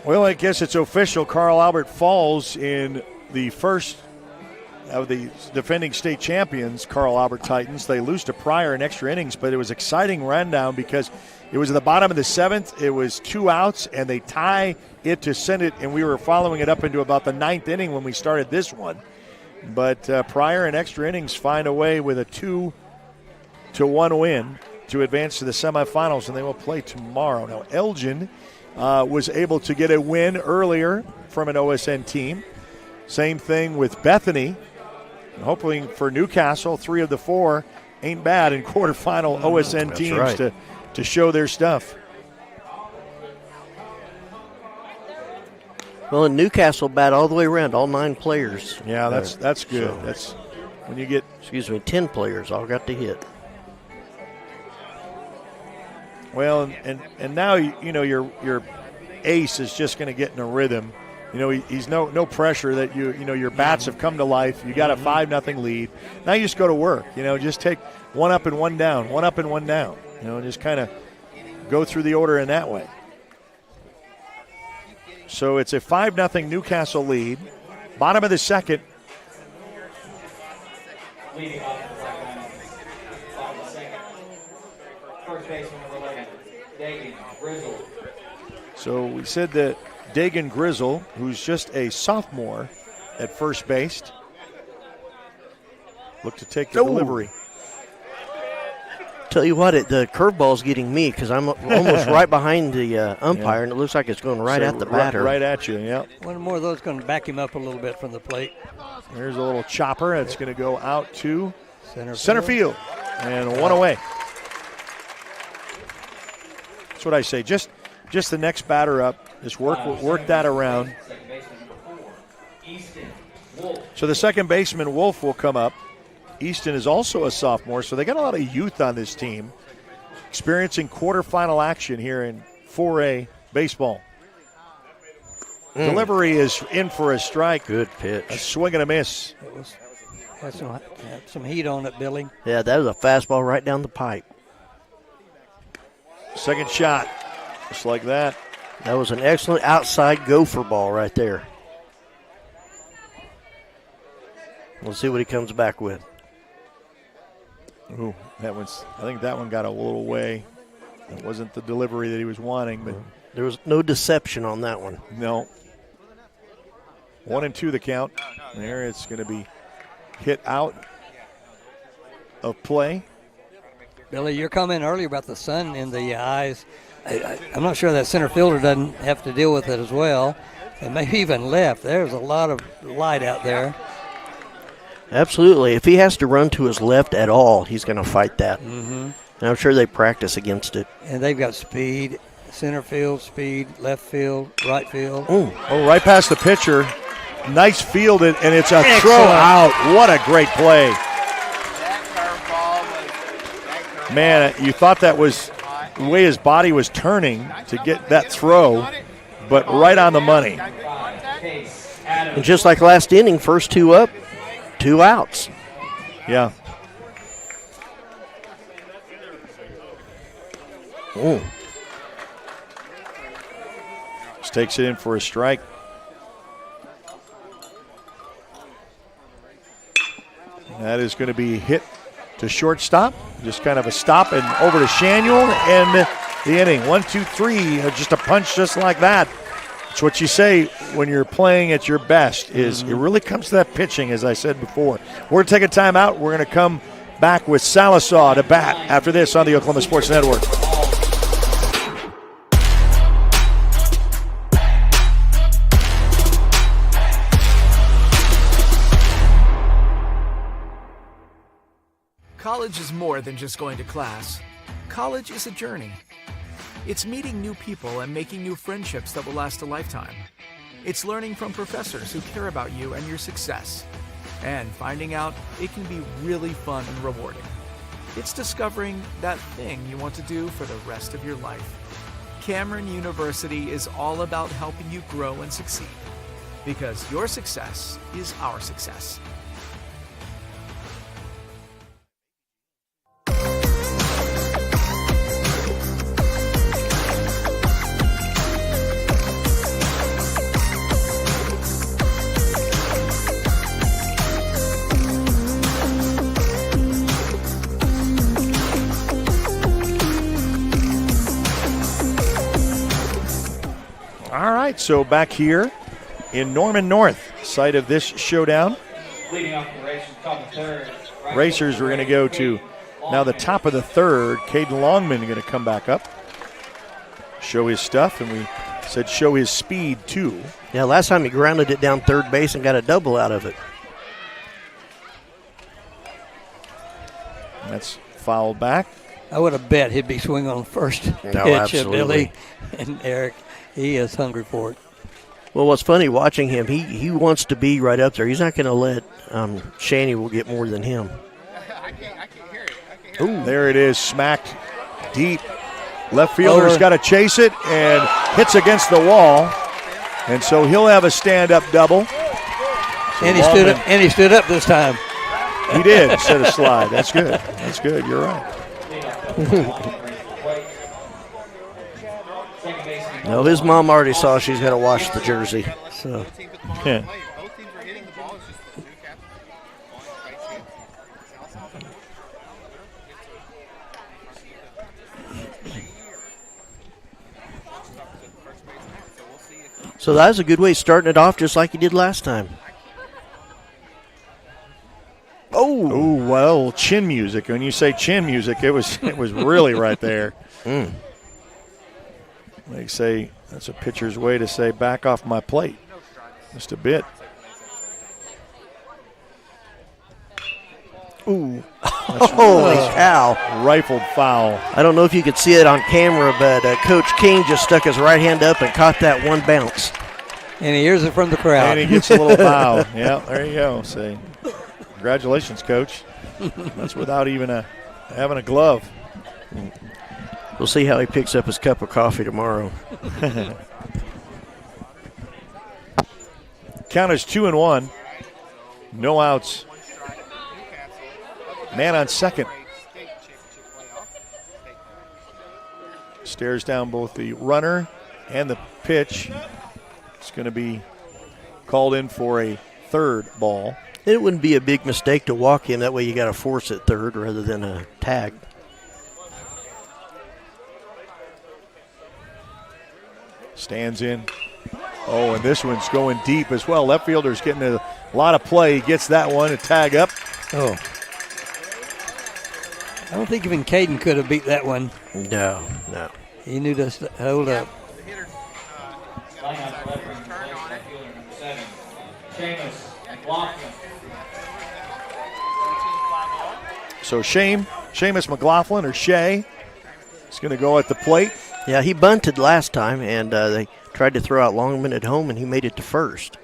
Well, I guess it's official. Carl Albert falls in the first of the defending state champions, Carl Albert Titans. They lose to Pryor in extra innings, but it was exciting rundown because it was at the bottom of the 7th. It was 2 outs, and they tie it to send it, and we were following it up into about the 9th inning when we started this one. But Pryor in extra innings find a way with a 2-1 win to advance to the semifinals, and they will play tomorrow. Now, Elgin was able to get a win earlier from an OSN team. Same thing with Bethany. Hopefully for Newcastle, 3 of the 4 ain't bad in quarterfinal OSN That's teams right. to show their stuff. Well, in Newcastle, bat all the way around, all 9 players. Yeah, that's good. So, that's when you get 10 players all got to hit. Well, and now your ace is just going to get in a rhythm. He's no pressure that your bats have come to life. You got a 5-0 lead. Now you just go to work. Just take 1 up and 1 down, 1 up and 1 down. Just kind of go through the order in that way. So it's a 5-0 Newcastle lead. Bottom of the 2nd. Leading off the bottom of the 2nd. First baseman number 11, Dagan Grizzle. So we said that Dagan Grizzle, who's just a sophomore at first base, look to take the delivery. Tell you what, the curveball's getting me because I'm almost right behind the umpire, and it looks like it's going right at the batter. Right at you, yeah. One more of those going to back him up a little bit from the plate. There's a little chopper that's going to go out to center field. And 1 away. That's what I say. Just the next batter up. Just work that around. So the second baseman, Wolf, will come up. Easton is also a sophomore, so they got a lot of youth on this team, experiencing quarterfinal action here in 4A baseball. Delivery is in for a strike. Good pitch. A swing and a miss. Had some heat on it, Billy. Yeah, that was a fastball right down the pipe. Second shot, just like that. That was an excellent outside gopher ball right there. We'll see what he comes back with. Ooh, I think that one got a little way. It wasn't the delivery that he was wanting, but there was no deception on that one. No. 1-2 the count. There it's going to be hit out of play. Billy, your comment earlier about the sun in the eyes, I'm not sure that center fielder doesn't have to deal with it as well, and maybe even left. There's a lot of light out there. Absolutely. If he has to run to his left at all, he's going to fight that. Mm-hmm. And I'm sure they practice against it. And they've got speed, center field, speed, left field, right field. Oh, right past the pitcher. Nice fielded, and it's a throw out. What a great play. Man, you thought that was the way his body was turning to get that throw, but right on the money. And just like last inning, first 2 up, 2 outs. Yeah. Oh. Just takes it in for a strike. That is going to be hit to shortstop. Just kind of a stop and over to Shaniel and the inning. 1, 2, 3. Just a punch just like that. It's what you say when you're playing at your best is it really comes to that pitching, as I said before. We're going to take a timeout. We're going to come back with Sallisaw to bat after this on the Oklahoma Sports Network. College is more than just going to class. College is a journey. It's meeting new people and making new friendships that will last a lifetime. It's learning from professors who care about you and your success. And finding out it can be really fun and rewarding. It's discovering that thing you want to do for the rest of your life. Cameron University is all about helping you grow and succeed. Because your success is our success. right, so back here in Norman North, site of this showdown. Leading off the race, top of third. Racers are going to go to now the top of the third. Caden Longman going to come back up, show his stuff, and we said show his speed too. Yeah, last time he grounded it down third base and got a double out of it. That's fouled back. I would have bet he'd be swinging on first pitch of Billy and Eric. He is hungry for it. Well, what's funny watching him, he wants to be right up there. He's not going to let Shanny will get more than him. I can't hear it. Ooh, there it is, smacked deep. Left fielder's got to chase it and hits against the wall. And so he'll have a stand-up double. So and he stood up this time. He did instead of slide. That's good. That's good. You're right. No, his mom already saw she's got to wash the jersey. So, yeah. Both teams are hitting the ball. It's just the Newcastle so that was a good way of starting it off, just like he did last time. Oh, well, chin music. When you say chin music, it was really right there. They say that's a pitcher's way to say back off my plate. Just a bit. Ooh. Holy cow. Rifled foul. I don't know if you could see it on camera, but Coach King just stuck his right hand up and caught that one bounce. And he hears it from the crowd. And he gets a little bow. Yeah, there you go. Say, congratulations, Coach. That's without even having a glove. We'll see how he picks up his cup of coffee tomorrow. Count is 2-1. No outs. Man on second. Stares down both the runner and the pitch. It's going to be called in for a third ball. It wouldn't be a big mistake to walk him. That way you got to force it third rather than a tag. Stands in. Oh, and this one's going deep as well. Left fielder's getting a lot of play. He gets that one, a tag up. Oh. I don't think even Caden could have beat that one. No. He knew to hold up. So Seamus McLaughlin or Shea is going to go at the plate. Yeah, he bunted last time, and they tried to throw out Longman at home, and he made it to first.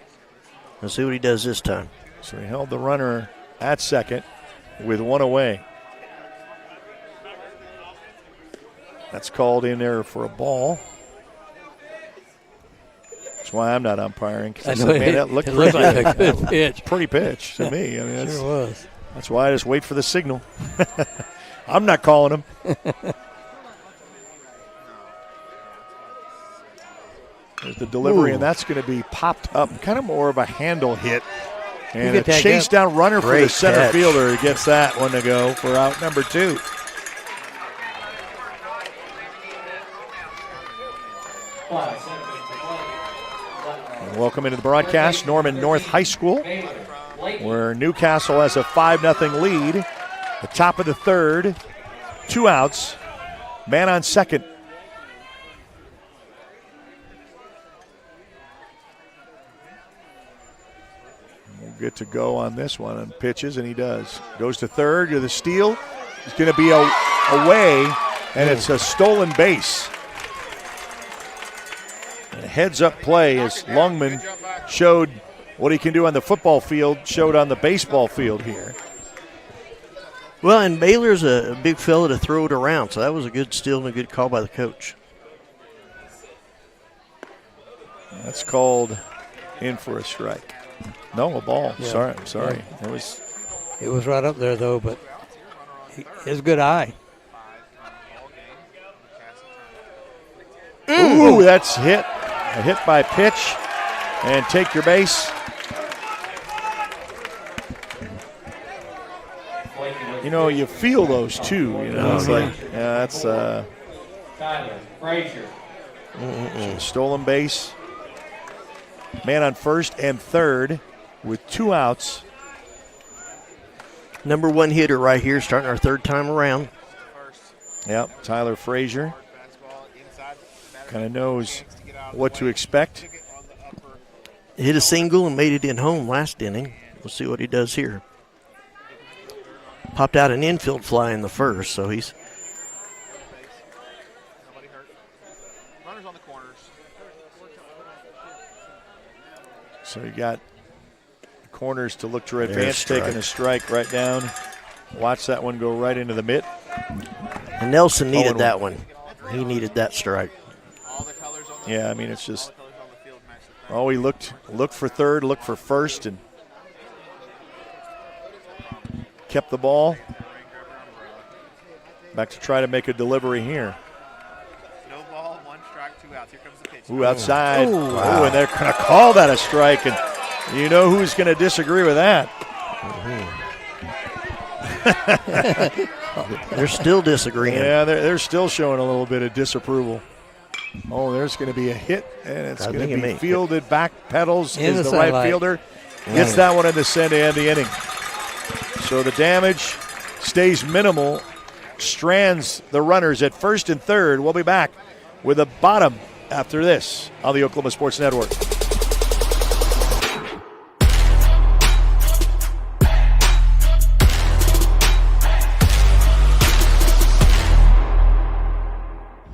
Let's see what he does this time. So he held the runner at second with one away. That's called in there for a ball. That's why I'm not umpiring. I know, man, that looked like a good pitch. Pretty pitch to me. I mean, sure was. That's why I just wait for the signal. I'm not calling him. There's the delivery, and that's going to be popped up, kind of more of a handle hit. And a chase down runner for the center fielder gets that one to go for out number 2. And welcome into the broadcast, Norman North High School, where Newcastle has a 5-0 lead. The top of the third, 2 outs, man on second. Good to go on this one and pitches, and he does. Goes to third to the steal. He's going to be away, and it's a stolen base. And a heads-up play as Longman showed what he can do on the football field, showed on the baseball field here. Well, and Baylor's a big fella to throw it around, so that was a good steal and a good call by the coach. That's called in for a strike. No, a ball. Yeah. Sorry. Yeah. It was right up there, though, but his good eye. Ooh, that's hit. A hit by pitch. And take your base. You know, you feel those too. You know, it's like, yeah, that's Tyler Frazier. Stolen base. Man on first and third with 2 outs. Number 1 hitter right here, starting our 3rd time around. Yep, Tyler Frazier kind of knows what to expect. Hit a single and made it in home last inning. We'll see what he does here. Popped out an infield fly in the first, so he's... So you got corners to look to advance, taking a strike right down. Watch that one go right into the mitt. And Nelson needed that one. He needed that strike. Yeah, I mean, it's just, oh, he looked for third, looked for first, and kept the ball. Back to try to make a delivery here. No ball, 1 strike, 2 outs. Here comes the pitch. Ooh, outside. Ooh, wow. And they're going to call that a strike, and you know who's going to disagree with that. They're still disagreeing. Yeah, they're still showing a little bit of disapproval. Oh, there's going to be a hit, and it's going to be fielded. Back pedals is the right fielder. Gets that one in the center to end the inning. So the damage stays minimal. Strands the runners at first and third. We'll be back with the bottom after this on the Oklahoma Sports Network.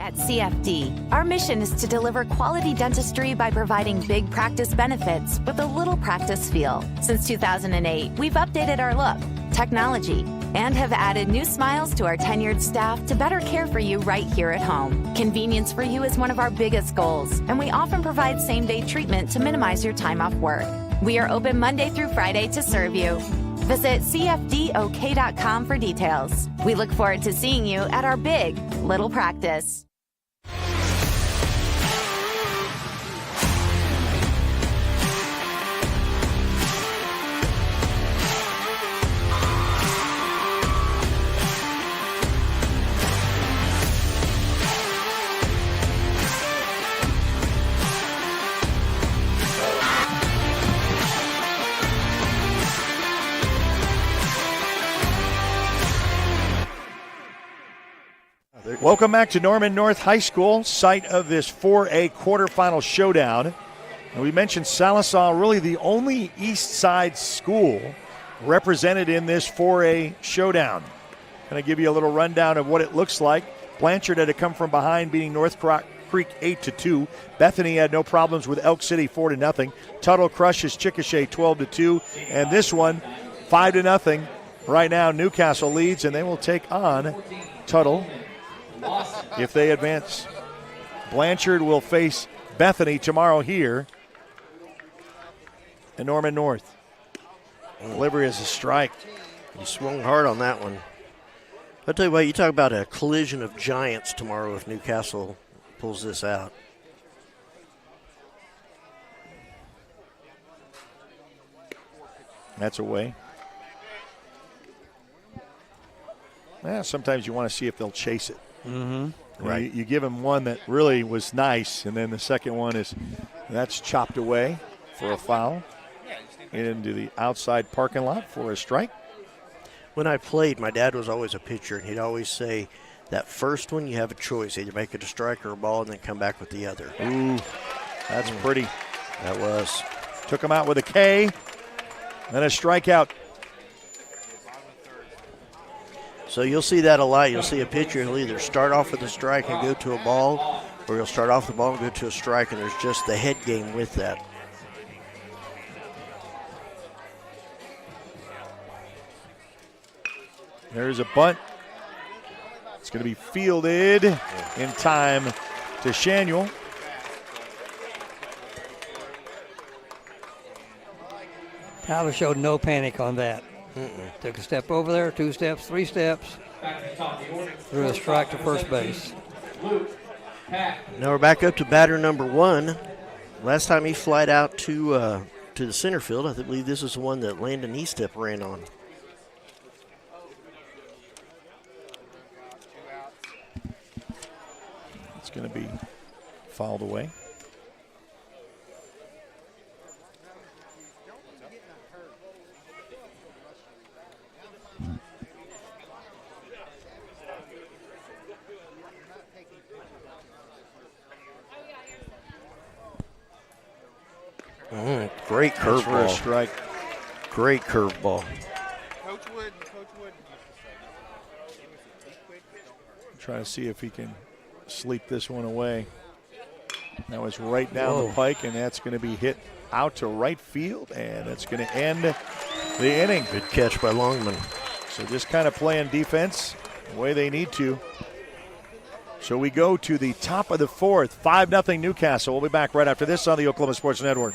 At CFD, our mission is to deliver quality dentistry by providing big practice benefits with a little practice feel. Since 2008, we've updated our look, technology, and have added new smiles to our tenured staff to better care for you right here at home. Convenience for you is one of our biggest goals, and we often provide same-day treatment to minimize your time off work. We are open Monday through Friday to serve you. Visit cfdok.com for details. We look forward to seeing you at our big little practice. Welcome back to Norman North High School, site of this 4A quarterfinal showdown. And we mentioned Sallisaw, really the only East Side school represented in this 4A showdown. Going to give you a little rundown of what it looks like. Blanchard had to come from behind, beating North Creek 8-2. Bethany had no problems with Elk City 4-0. Tuttle crushes Chickasha 12-2. And this one, 5-0. Right now, Newcastle leads, and they will take on Tuttle if they advance. Blanchard will face Bethany tomorrow here in Norman North. Delivery is a strike. He swung hard on that one. I'll tell you what, you talk about a collision of giants tomorrow if Newcastle pulls this out. That's away. Yeah, sometimes you want to see if they'll chase it. Mm-hmm. Right. You give him one that really was nice, and then the second one that's chopped away for a foul into the outside parking lot for a strike. When I played, my dad was always a pitcher, and he'd always say, that first one you have a choice. Either make it a strike or a ball and then come back with the other. Ooh, that's pretty. That was. Took him out with a K, then a strikeout. So you'll see that a lot. You'll see a pitcher who'll either start off with a strike and go to a ball, or he'll start off the ball and go to a strike, and there's just the head game with that. There's a bunt. It's going to be fielded in time to Shanuel. Tyler showed no panic on that. Took a step over there, 2 steps, 3 steps. Threw a strike to first base. Now we're back up to batter number 1. Last time he flied out to the center field, I believe this is the one that Landon Eastep ran on. It's going to be fouled away. Great That's for a curveball. strike. Great curveball. Coach Wood. Trying to see if he can sleep this one away. That was right down the pike, and that's going to be hit out to right field, and that's going to end the inning. Good catch by Longman. So just kind of playing defense the way they need to. So we go to the top of the fourth, 5-0 Newcastle. We'll be back right after this on the Oklahoma Sports Network.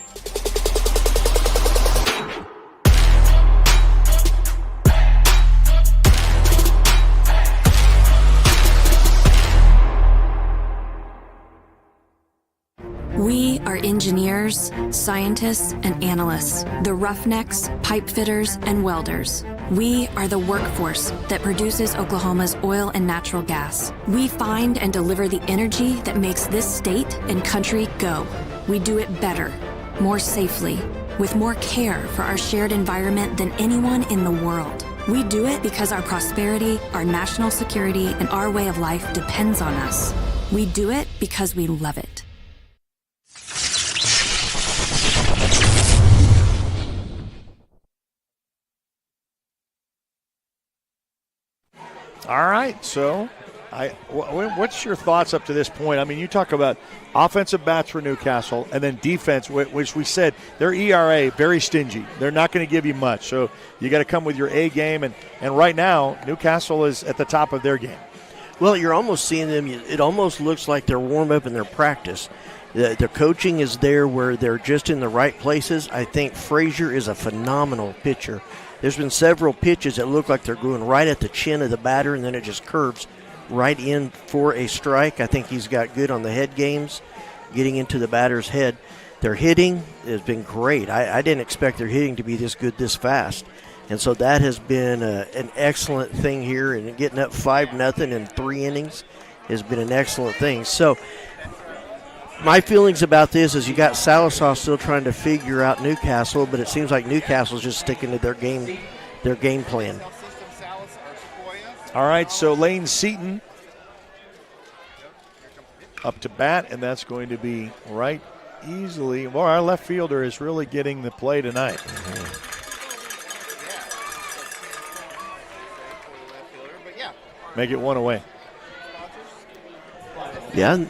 We are engineers, scientists, and analysts, the roughnecks, pipe fitters, and welders. We are the workforce that produces Oklahoma's oil and natural gas. We find and deliver the energy that makes this state and country go. We do it better, more safely, with more care for our shared environment than anyone in the world. We do it because our prosperity, our national security, and our way of life depends on us. We do it because we love it. All right, so what's your thoughts up to this point? I mean, you talk about offensive bats for Newcastle and then defense, which we said their ERA, very stingy. They're not going to give you much, so you got to come with your A game, and right now Newcastle is at the top of their game. Well, you're almost seeing them. It almost looks like they're warm up in their practice. The coaching is there where they're just in the right places. I think Frazier is a phenomenal pitcher. There's been several pitches that look like they're going right at the chin of the batter, and then it just curves right in for a strike. I think he's got good on the head games, getting into the batter's head. Their hitting has been great. I didn't expect their hitting to be this good this fast. And so that has been an excellent thing here, and getting up 5-0 in 3 innings has been an excellent thing. So my feelings about this is you got Sallisaw still trying to figure out Newcastle, but it seems like Newcastle's just sticking to their game plan. All right, so Lane Seaton up to bat, and that's going to be right easily. Well, our left fielder is really getting the play tonight. Make it one away. Yeah,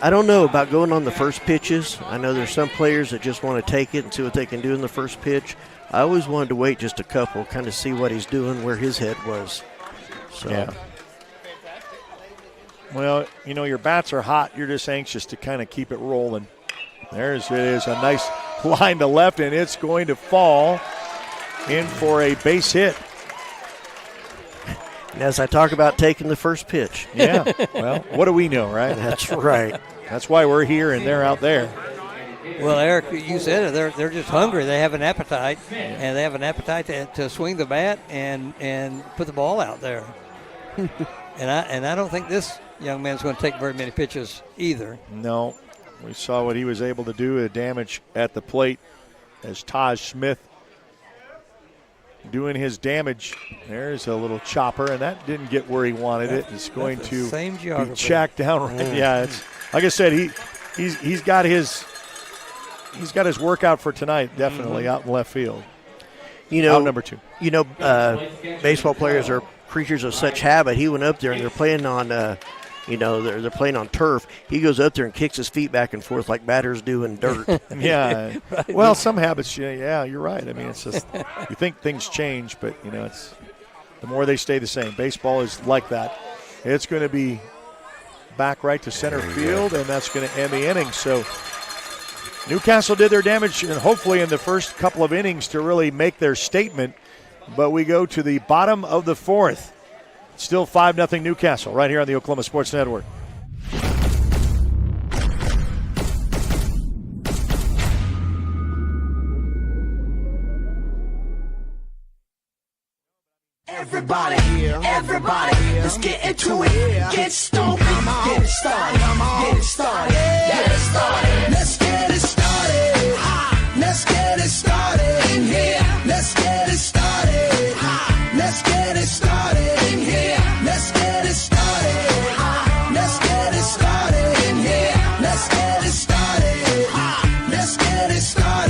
I don't know about going on the first pitches. I know there's some players that just want to take it and see what they can do in the first pitch. I always wanted to wait just a couple, kind of see what he's doing, where his head was. So. Yeah. Well, your bats are hot. You're just anxious to kind of keep it rolling. There's it is, a nice line to left, and it's going to fall in for a base hit. And as I talk about taking the first pitch. Yeah, well, what do we know, right? That's right. That's why we're here and they're out there. Well, Eric, you said it. They're just hungry. They have an appetite, and they have an appetite to swing the bat and put the ball out there. and I don't think this young man's going to take very many pitches either. No, we saw what he was able to do, the damage at the plate as Taj Smith doing his damage. There's a little chopper, and that didn't get where he wanted it. It's going to be checked down right. Yeah, it's like I said, he's got his workout for tonight, definitely out in left field. Out number 2. Baseball players are creatures of such habit. He went up there and they're playing on they're playing on turf. He goes up there and kicks his feet back and forth like batters do in dirt. Yeah. Right. Well, some habits, yeah, you're right. I mean, it's just you think things change, but it's the more they stay the same. Baseball is like that. It's going to be back right to center field, and that's going to end the inning. So Newcastle did their damage, and hopefully in the first couple of innings to really make their statement. But we go to the bottom of the fourth. Still 5-0 Newcastle right here on the Oklahoma Sports Network. Everybody, let's get into it. Get stoked, get it started, get it started, get it started. Let's get it started. Let's get it started in here. Let's get it started. Let's get it started in here. Let's get it started. Let's get it started in here. Let's get it started. Let's get it started.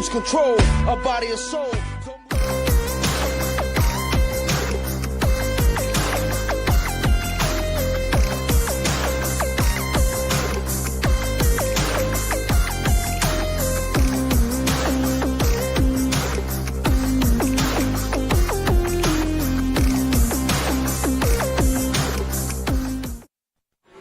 lose control of body or soul.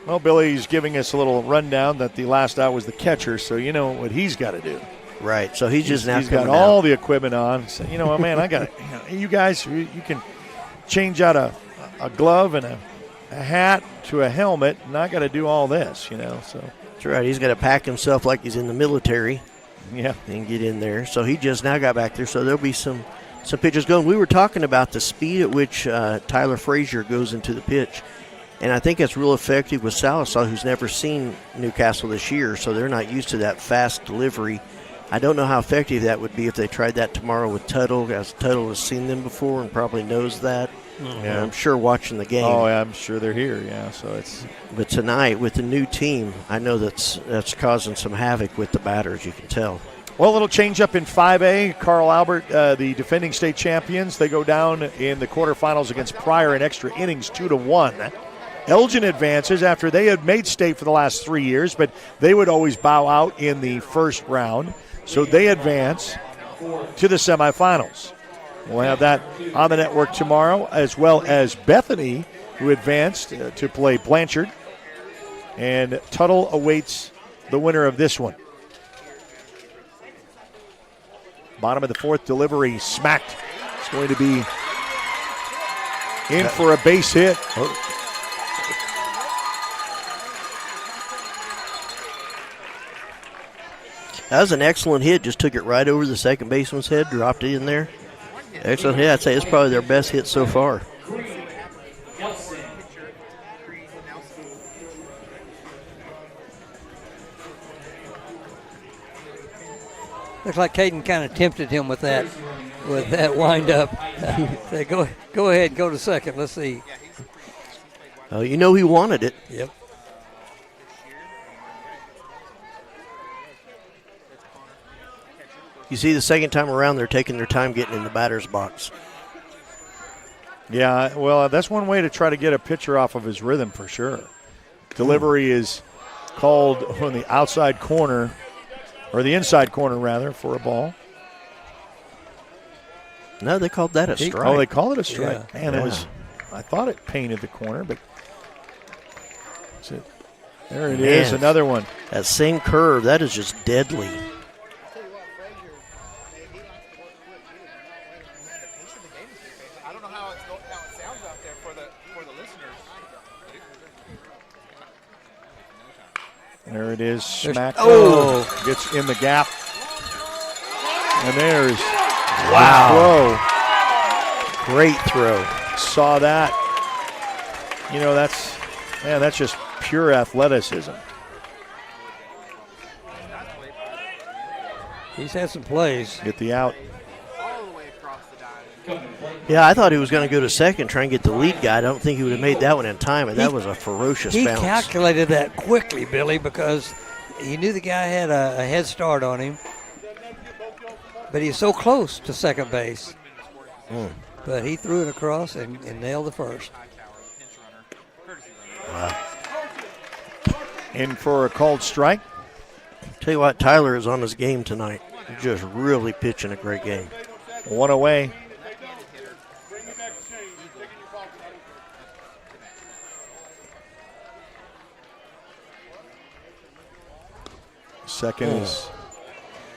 Well, Billy's giving us a little rundown that the last out was the catcher, so you know what he's got to do. Right, so he's got all the equipment on. So, you know what, man, I got you guys, you can change out a glove and a hat to a helmet, and I got to do all this, you know. So that's right. He's got to pack himself like he's in the military. Yeah, and get in there. So he just now got back there. So there'll be some pitches going. We were talking about the speed at which Tyler Frazier goes into the pitch. And I think it's real effective with Sallisaw, who's never seen Newcastle this year, so they're not used to that fast delivery. I don't know how effective that would be if they tried that tomorrow with Tuttle, as Tuttle has seen them before and probably knows that. Yeah. I'm sure watching the game. Oh, yeah, I'm sure they're here, yeah. So it's. But tonight, with the new team, I know that's causing some havoc with the batters, you can tell. Well, a little change up in 5A. Carl Albert, the defending state champions, they go down in the quarterfinals against Pryor in extra innings 2-1. Elgin advances after they had made state for the last 3 years, but they would always bow out in the first round. So they advance to the semifinals. We'll have that on the network tomorrow, as well as Bethany, who advanced to play Blanchard. And Tuttle awaits the winner of this one. Bottom of the fourth, delivery smacked. It's going to be in for a base hit. That was an excellent hit. Just took it right over the second baseman's head, dropped it in there. Excellent hit. I'd say it's probably their best hit so far. Looks like Caden kind of tempted him with that wind up. Say, go ahead, go to second. Let's see. Oh, you know he wanted it. Yep. You see the second time around, they're taking their time getting in the batter's box. Yeah, well, that's one way to try to get a pitcher off of his rhythm for sure. Delivery is called on the outside corner, or the inside corner rather, for a ball. No, they called that a strike. Oh, they called it a strike. Yeah. Man, it was. I thought it painted the corner, but there it is, another one. That same curve, that is just deadly. There it is, smack. Gets in the gap. And there's wow. Throw. Great throw. Saw that. You know, that's just pure athleticism. He's had some plays. Get the out. Yeah, I thought he was going to go to second, try and get the lead guy. I don't think he would have made that one in time, and that was a ferocious bounce. He calculated that quickly, Billy, because he knew the guy had a head start on him. But he's so close to second base. But he threw it across and nailed the first. Wow. In for a called strike. Tell you what, Tyler is on his game tonight. He's just really pitching a great game. One away. Second is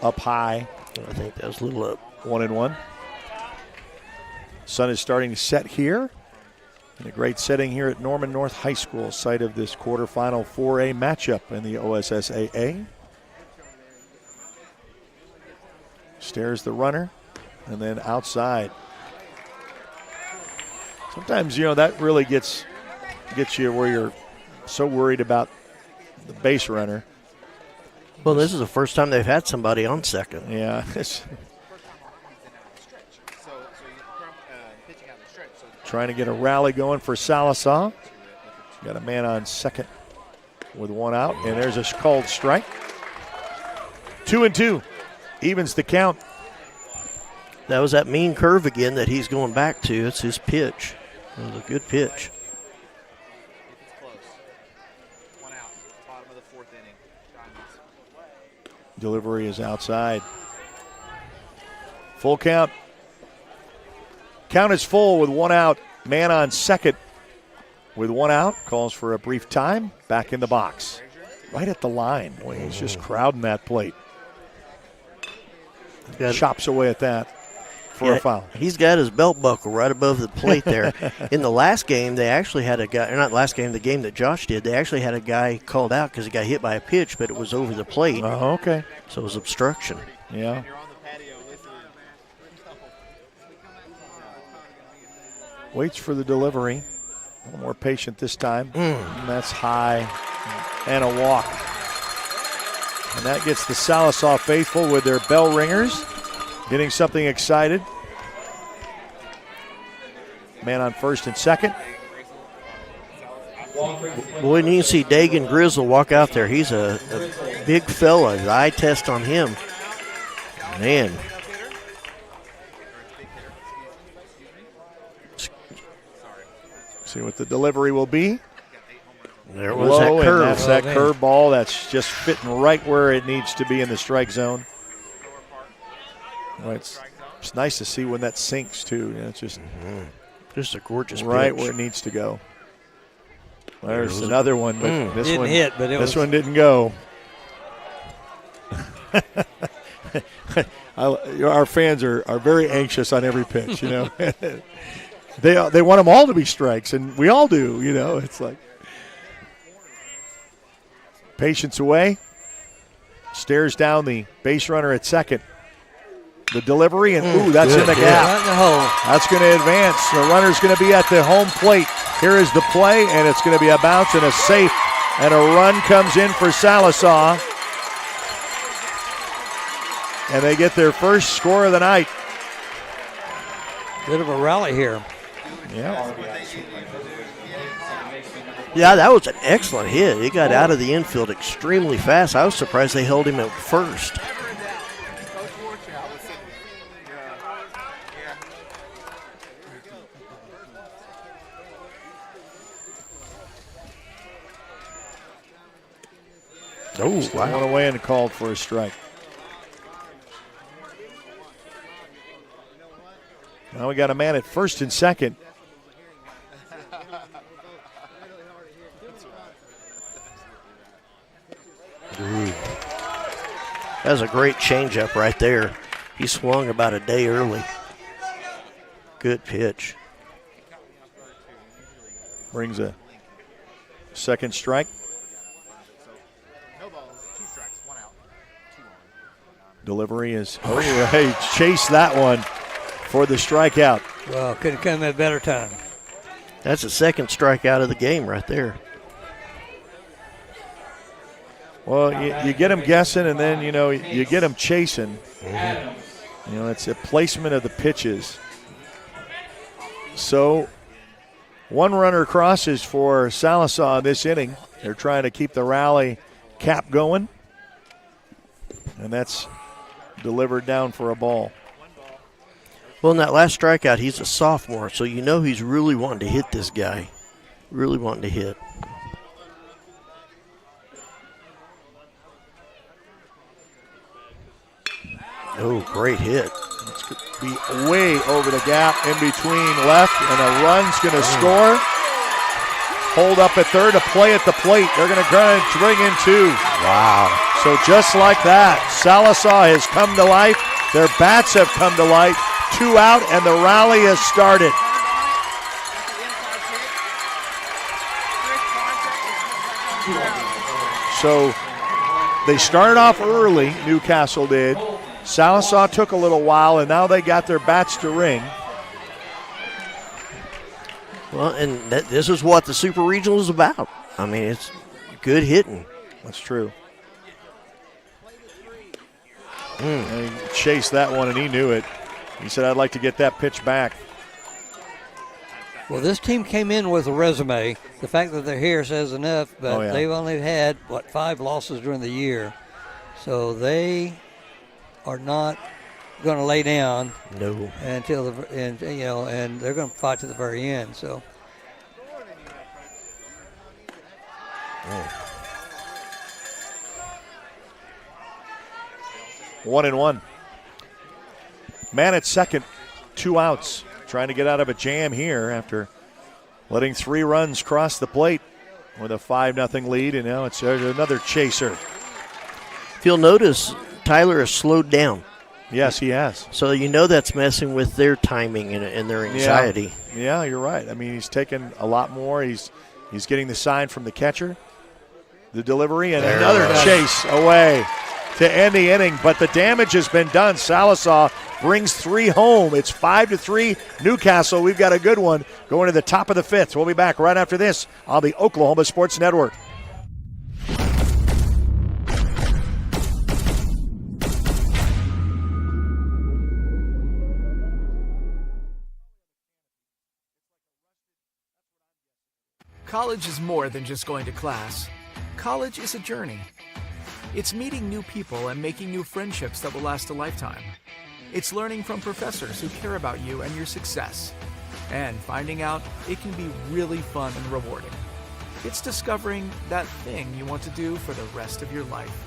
up high. I think that was a little up. 1-1. Sun is starting to set here. In a great setting here at Norman North High School, site of this quarterfinal 4A matchup in the OSSAA. Stares the runner, and then outside. Sometimes, you know, that really gets you where you're so worried about the base runner. Well, this is the first time they've had somebody on second. Yeah. Trying to get a rally going for Sallisaw. Got a man on second with one out, and there's a called strike. 2-2. evens the count. That was that mean curve again that he's going back to. It's his pitch. It was a good pitch. Delivery is outside. Full count. Count is full with 1 out. Man on second with 1 out. Calls for a brief time. Back in the box. Right at the line. Boy, he's just crowding that plate. Chops away at that for a foul. He's got his belt buckle right above the plate there. In the last game, they actually had a guy, or not last game, the game that Josh did, they actually had a guy called out because he got hit by a pitch, but it was over the plate. Oh, okay. So it was obstruction. Yeah. Waits for the delivery. A little more patient this time. And that's high and a walk. And that gets the Sallisaw faithful with their bell ringers getting something excited. Man on first and second. Boy, you can see Dagan Grizzle walk out there. He's a big fella. The eye test on him. Man. See what the delivery will be. There was that curve. And that's that curve ball that's just fitting right where it needs to be in the strike zone. Well, it's nice to see when that sinks too. You know, it's just a gorgeous right pitch. where it needs to go. There's another one, but this didn't one hit, but this one didn't go. Our fans are very anxious on every pitch. You know, they want them all to be strikes, and we all do. You know, it's like. Patience away. Stares down the base runner at second. The delivery, and that's in the gap. Right in the hole. That's going to advance. The runner's going to be at the home plate. Here is the play, and it's going to be a bounce and a safe. And a run comes in for Sallisaw. And they get their first score of the night. Bit of a rally here. Yeah. Yeah, that was an excellent hit. He got out of the infield extremely fast. I was surprised they held him at first. Oh, wow. Went away and called for a strike. Now we got a man at first and second. That was a great changeup right there. He swung about a day early. Good pitch. Brings a second strike. Delivery is, he chased that one for the strikeout. Well, could have come at a better time. That's the second strikeout of the game right there. Well, you get them guessing, and then, you get them chasing. It's a placement of the pitches. So, one runner crosses for Sallisaw this inning. They're trying to keep the rally cap going. And that's delivered down for a ball. Well, in that last strikeout, he's a sophomore, so he's really wanting to hit this guy. Really wanting to hit. Oh, great hit. It's going to be way over the gap in between left, and a run's going to score. Hold up at third, a play at the plate. They're going to bring in two. Wow. So just like that, Sallisaw has come to life. Their bats have come to life. 2 out, and the rally has started. So they started off early, Newcastle did. Sallisaw took a little while, and now they got their bats to ring. Well, and this is what the Super Regional is about. I mean, it's good hitting. That's true. And he chased that one, and he knew it. He said, I'd like to get that pitch back. Well, this team came in with a resume. The fact that they're here says enough, but they've only had, 5 losses during the year. So they are not going to lay down. No. Until and they're going to fight to the very end. So. Oh. 1-1. Man at second, 2 outs. Trying to get out of a jam here after letting 3 runs cross the plate with a 5-0 lead, and now it's another chaser. If you'll notice, Tyler has slowed down. Yes, he has. So that's messing with their timing and their anxiety. Yeah, you're right. I mean, he's taken a lot more. He's getting the sign from the catcher, the delivery, and another chase away to end the inning. But the damage has been done. Sallisaw brings 3 home. It's 5-3 Newcastle. We've got a good one going to the top of the 5th. We'll be back right after this on the Oklahoma Sports Network. College is more than just going to class. College is a journey. It's meeting new people and making new friendships that will last a lifetime. It's learning from professors who care about you and your success. And finding out it can be really fun and rewarding. It's discovering that thing you want to do for the rest of your life.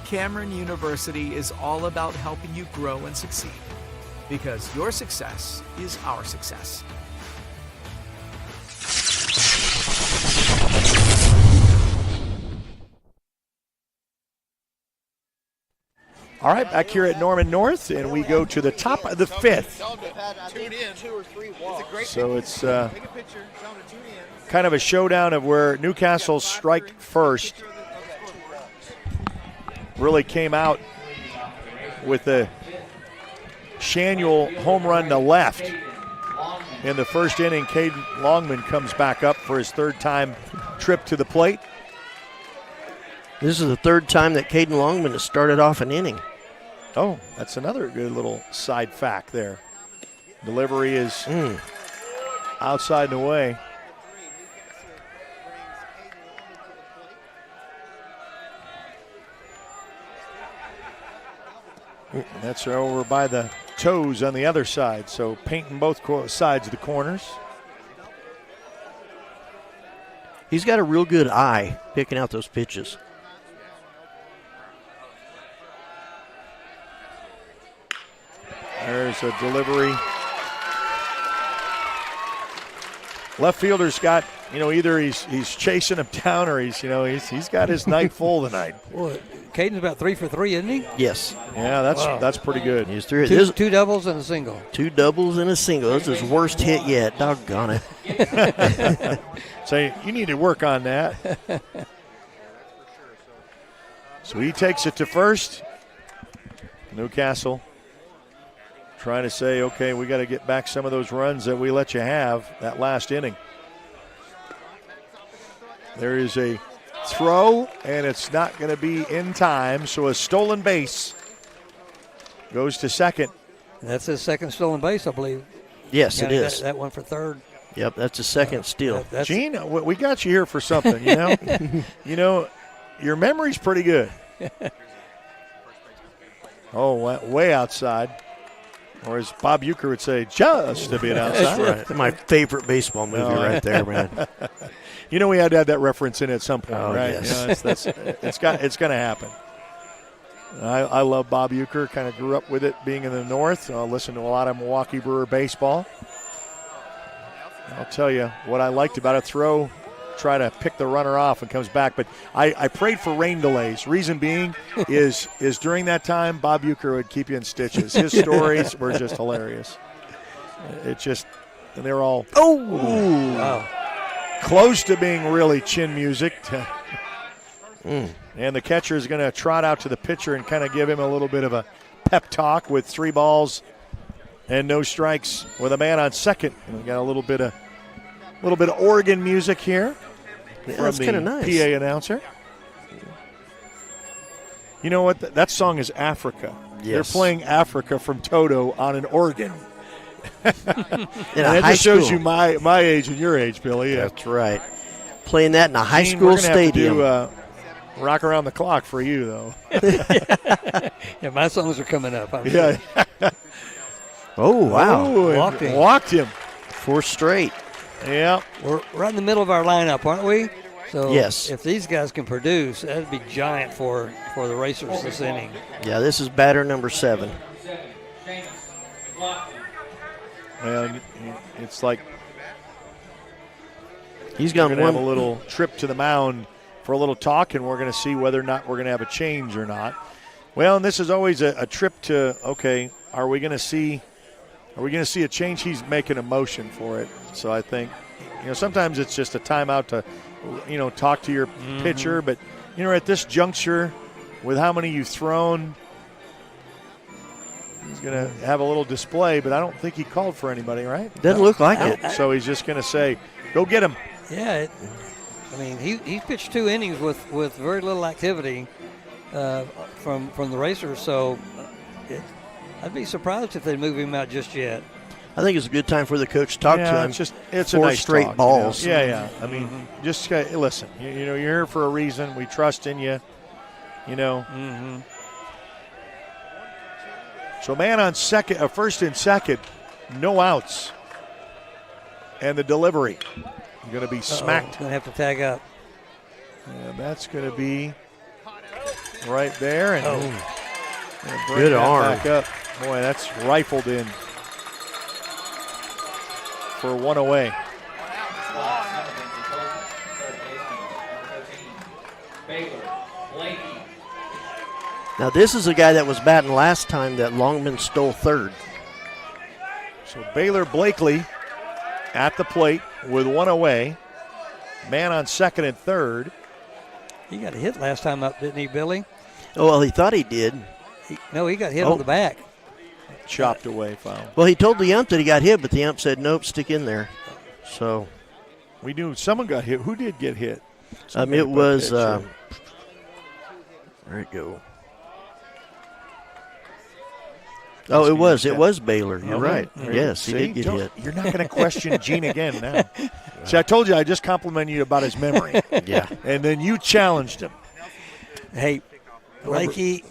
Cameron University is all about helping you grow and succeed. Because your success is our success. All right, back here at Norman North, and we go to the top of the 5th. So it's kind of a showdown of where Newcastle strike first. Really came out with the Shanuel home run to left. In the first inning, Caden Longman comes back up for his 3rd time trip to the plate. This is the 3rd time that Caden Longman has started off an inning. Oh, that's another good little side fact there. Delivery is outside and away. That's over by the toes on the other side, so painting both sides of the corners. He's got a real good eye picking out those pitches. There's a delivery. Left fielder's got, either he's chasing him down or he's got his night full tonight. Well, Caden's about 3 for 3, isn't he? Yes. Yeah, that's pretty good. He's 3. Two doubles and a single. 2 doubles and a single. That's his worst hit yet. Doggone it. So you need to work on that. So he takes it to first. Newcastle trying to say, okay, we got to get back some of those runs that we let you have that last inning. There is a throw, and it's not going to be in time, so a stolen base goes to second. That's his 2nd stolen base, I believe. Yes, it is. That one for 3rd. Yep, that's a 2nd steal. Gene, we got you here for something, your memory's pretty good. Oh, way outside. Or as Bob Uecker would say, just a bit outside. That's right. My favorite baseball movie right there, man. We had to have that reference in at some point, right? Yes. It's going to happen. I love Bob Uecker. Kind of grew up with it being in the North. I listened to a lot of Milwaukee Brewer baseball. I'll tell you what I liked about a throw. Try to pick the runner off and comes back. But I prayed for rain delays. Reason being is during that time, Bob Uecker would keep you in stitches. His stories were just hilarious. And they were all, wow, close to being really chin music. And the catcher is going to trot out to the pitcher and kind of give him a little bit of a pep talk with 3 balls and no strikes with a man on second. And we got a little bit of organ music here from that's the nice. PA announcer. You know what? That song is Africa. Yes. They're playing Africa from Toto on an organ. And that just shows you my age and your age, Billy. That's right. Playing that in a high Gene, school we're gonna stadium. Have to Rock Around the Clock for you, though. Yeah, my songs are coming up. Yeah. Oh, wow. Ooh, walked him. 4 straight. Yeah. We're right in the middle of our lineup, aren't we? So yes. If these guys can produce, that'd be giant for the Racers this inning. Yeah, this is batter number 7. And it's like he's going to have a little trip to the mound for a little talk, and we're going to see whether or not we're going to have a change or not. Well, and this is always a trip to, okay, are we going to see a change? He's making a motion for it. So I think, sometimes it's just a timeout to, talk to your pitcher. But, at this juncture, with how many you've thrown, he's going to have a little display. But I don't think he called for anybody, right? Doesn't look like it. So he's just going to say, go get him. Yeah. He pitched 2 innings with very little activity from the Racers. So I'd be surprised if they move him out just yet. I think it's a good time for the coach to talk to him. It's 4 a nice straight talk, balls. Yeah. I mean, just listen. You're here for a reason. We trust in you. So man on first and second, no outs, and the delivery going to be smacked. Going to have to tag up. And that's going to be right there, and good arm. Back up. Boy, that's rifled in for 1 away. Now this is a guy that was batting last time that Longman stole third. So Baylor Blakely at the plate with 1 away. Man on second and third. He got a hit last time up, didn't he, Billy? Oh, well, he thought he did. He got hit on the back. Chopped away, foul. Well, he told the ump that he got hit, but the ump said, nope, stick in there. So we knew someone got hit. Who did get hit? It was, where'd it go? Oh, it was Baylor. You're right. Yes, he did get hit. You're not going to question Gene again now. See, I told you I just complimented you about his memory. Yeah. And then you challenged him. Hey, Blakey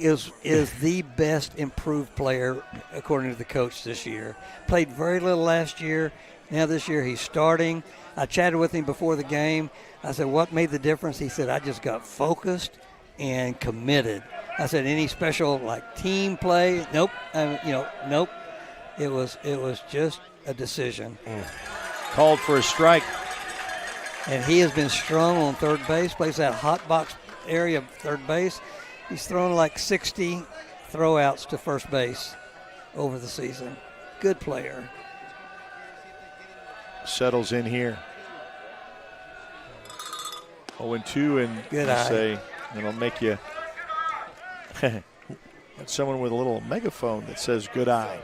is the best improved player according to the coach this year. Played very little last year. Now this year he's starting. I chatted with him before the game. I said, what made the difference? He said, I just got focused and committed. I said, any special team play? Nope. Nope. It was just a decision. Called for a strike. And he has been strong on third base. Plays that hot box area of third base. He's thrown 60 throwouts to first base over the season. Good player. Settles in here. 0-2, and good eye. Say it'll make you. That's someone with a little megaphone that says "good eye."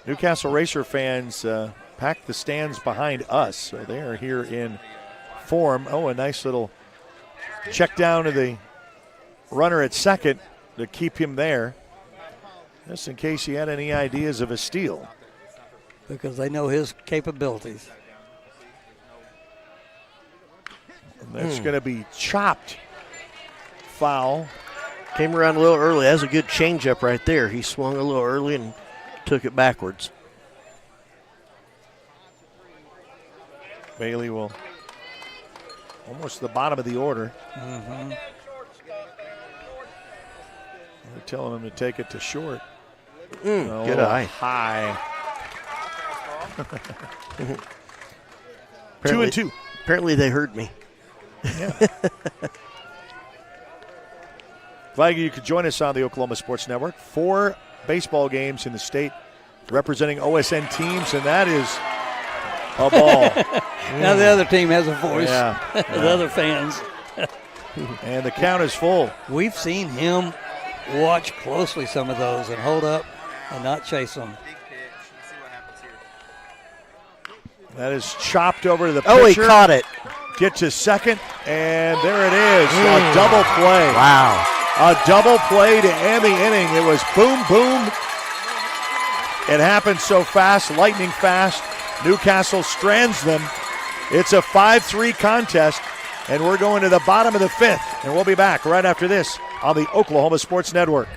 Newcastle Racer fans packed the stands behind us, so they are here in form. Oh, a nice little check down to the runner at second to keep him there, just in case he had any ideas of a steal. Because they know his capabilities. And that's going to be chopped. Foul. Came around a little early. That's a good changeup right there. He swung a little early and took it backwards. Bailey will almost the bottom of the order. Mm-hmm. They're telling him to take it to short. Good eye. High. 2-2. Apparently they heard me. Yeah. Glad you could join us on the Oklahoma Sports Network. 4 baseball games in the state representing OSN teams, and that is a ball. Now the other team has a voice. Yeah. The other fans. And the count is full. We've seen him watch closely some of those and hold up and not chase them. That is chopped over to the pitcher. Oh, he caught it. Get to second, and there it is. A double play. Wow. A double play to end the inning. It was boom, boom. It happened so fast, lightning fast. Newcastle strands them. It's a 5-3 contest. and we're going to the bottom of the 5th. And we'll be back right after this on the Oklahoma Sports Network.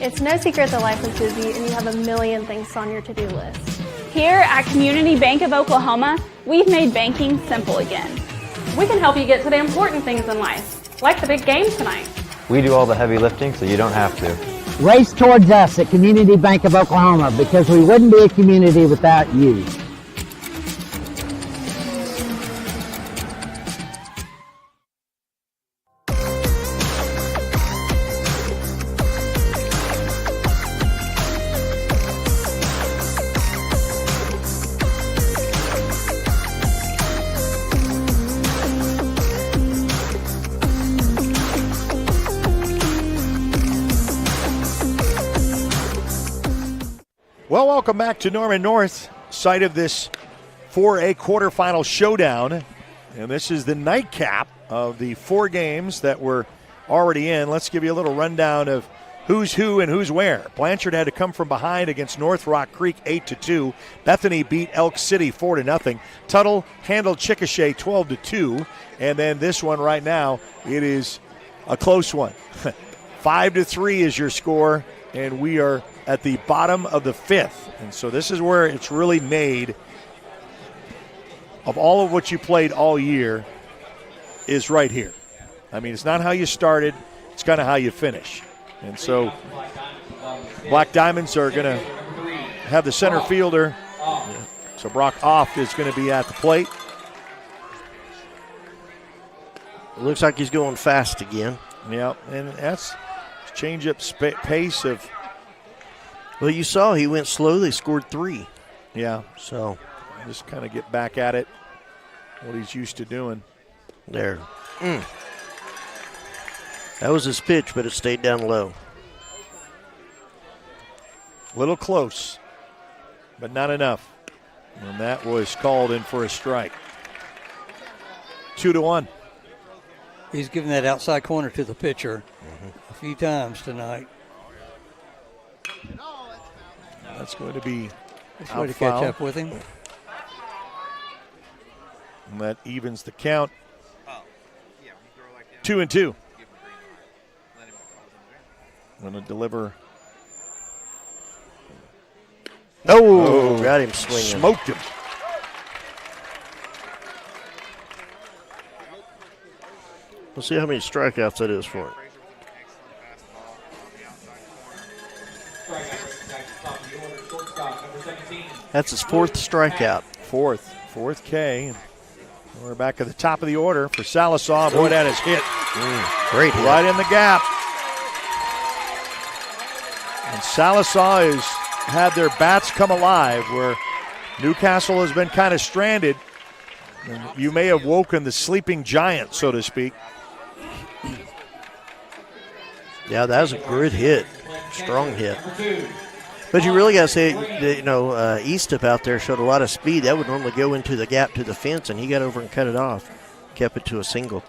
It's no secret that life is busy and you have a million things on your to-do list. Here at Community Bank of Oklahoma, we've made banking simple again. We can help you get to the important things in life, like the big game tonight. We do all the heavy lifting, so you don't have to. Race towards us at Community Bank of Oklahoma because we wouldn't be a community without you. Well, welcome back to Norman North, site of this 4A quarterfinal showdown. And this is the nightcap of the 4 games that were already in. Let's give you a little rundown of who's who and who's where. Blanchard had to come from behind against North Rock Creek 8-2. Bethany beat Elk City 4-0. Tuttle handled Chickasha 12-2. And then this one right now, it is a close one. 5-3 is your score, and we are at the bottom of the 5th. And so this is where it's really made of all of what you played all year is right here. I mean, it's not how you started, it's kind of how you finish. And so Black Diamonds are going to have the center fielder. So Brock Oft is going to be at the plate. It looks like he's going fast again. Yeah, and that's change-up pace of. Well, you saw he went slow. They scored 3. Yeah. So just kind of get back at it, what he's used to doing. There. That was his pitch, but it stayed down low. Little close, but not enough. And that was called in for a strike. 2-1. He's given that outside corner to the pitcher a few times tonight. That's going to be That's way to catch up with him. And that evens the count. 2-2. Going to deliver. Oh, got him swinging. Smoked him. We'll see how many strikeouts that is for him. That's his 4th strikeout. Fourth K. We're back at the top of the order for Sallisaw. Boy, that is hit. Great hit. Right in the gap. And Sallisaw has had their bats come alive where Newcastle has been kind of stranded. And you may have woken the sleeping giant, so to speak. Yeah, that was a good hit. Strong hit. But you really got to say, Eastup out there showed a lot of speed. That would normally go into the gap to the fence, and he got over and cut it off. Kept it to a single.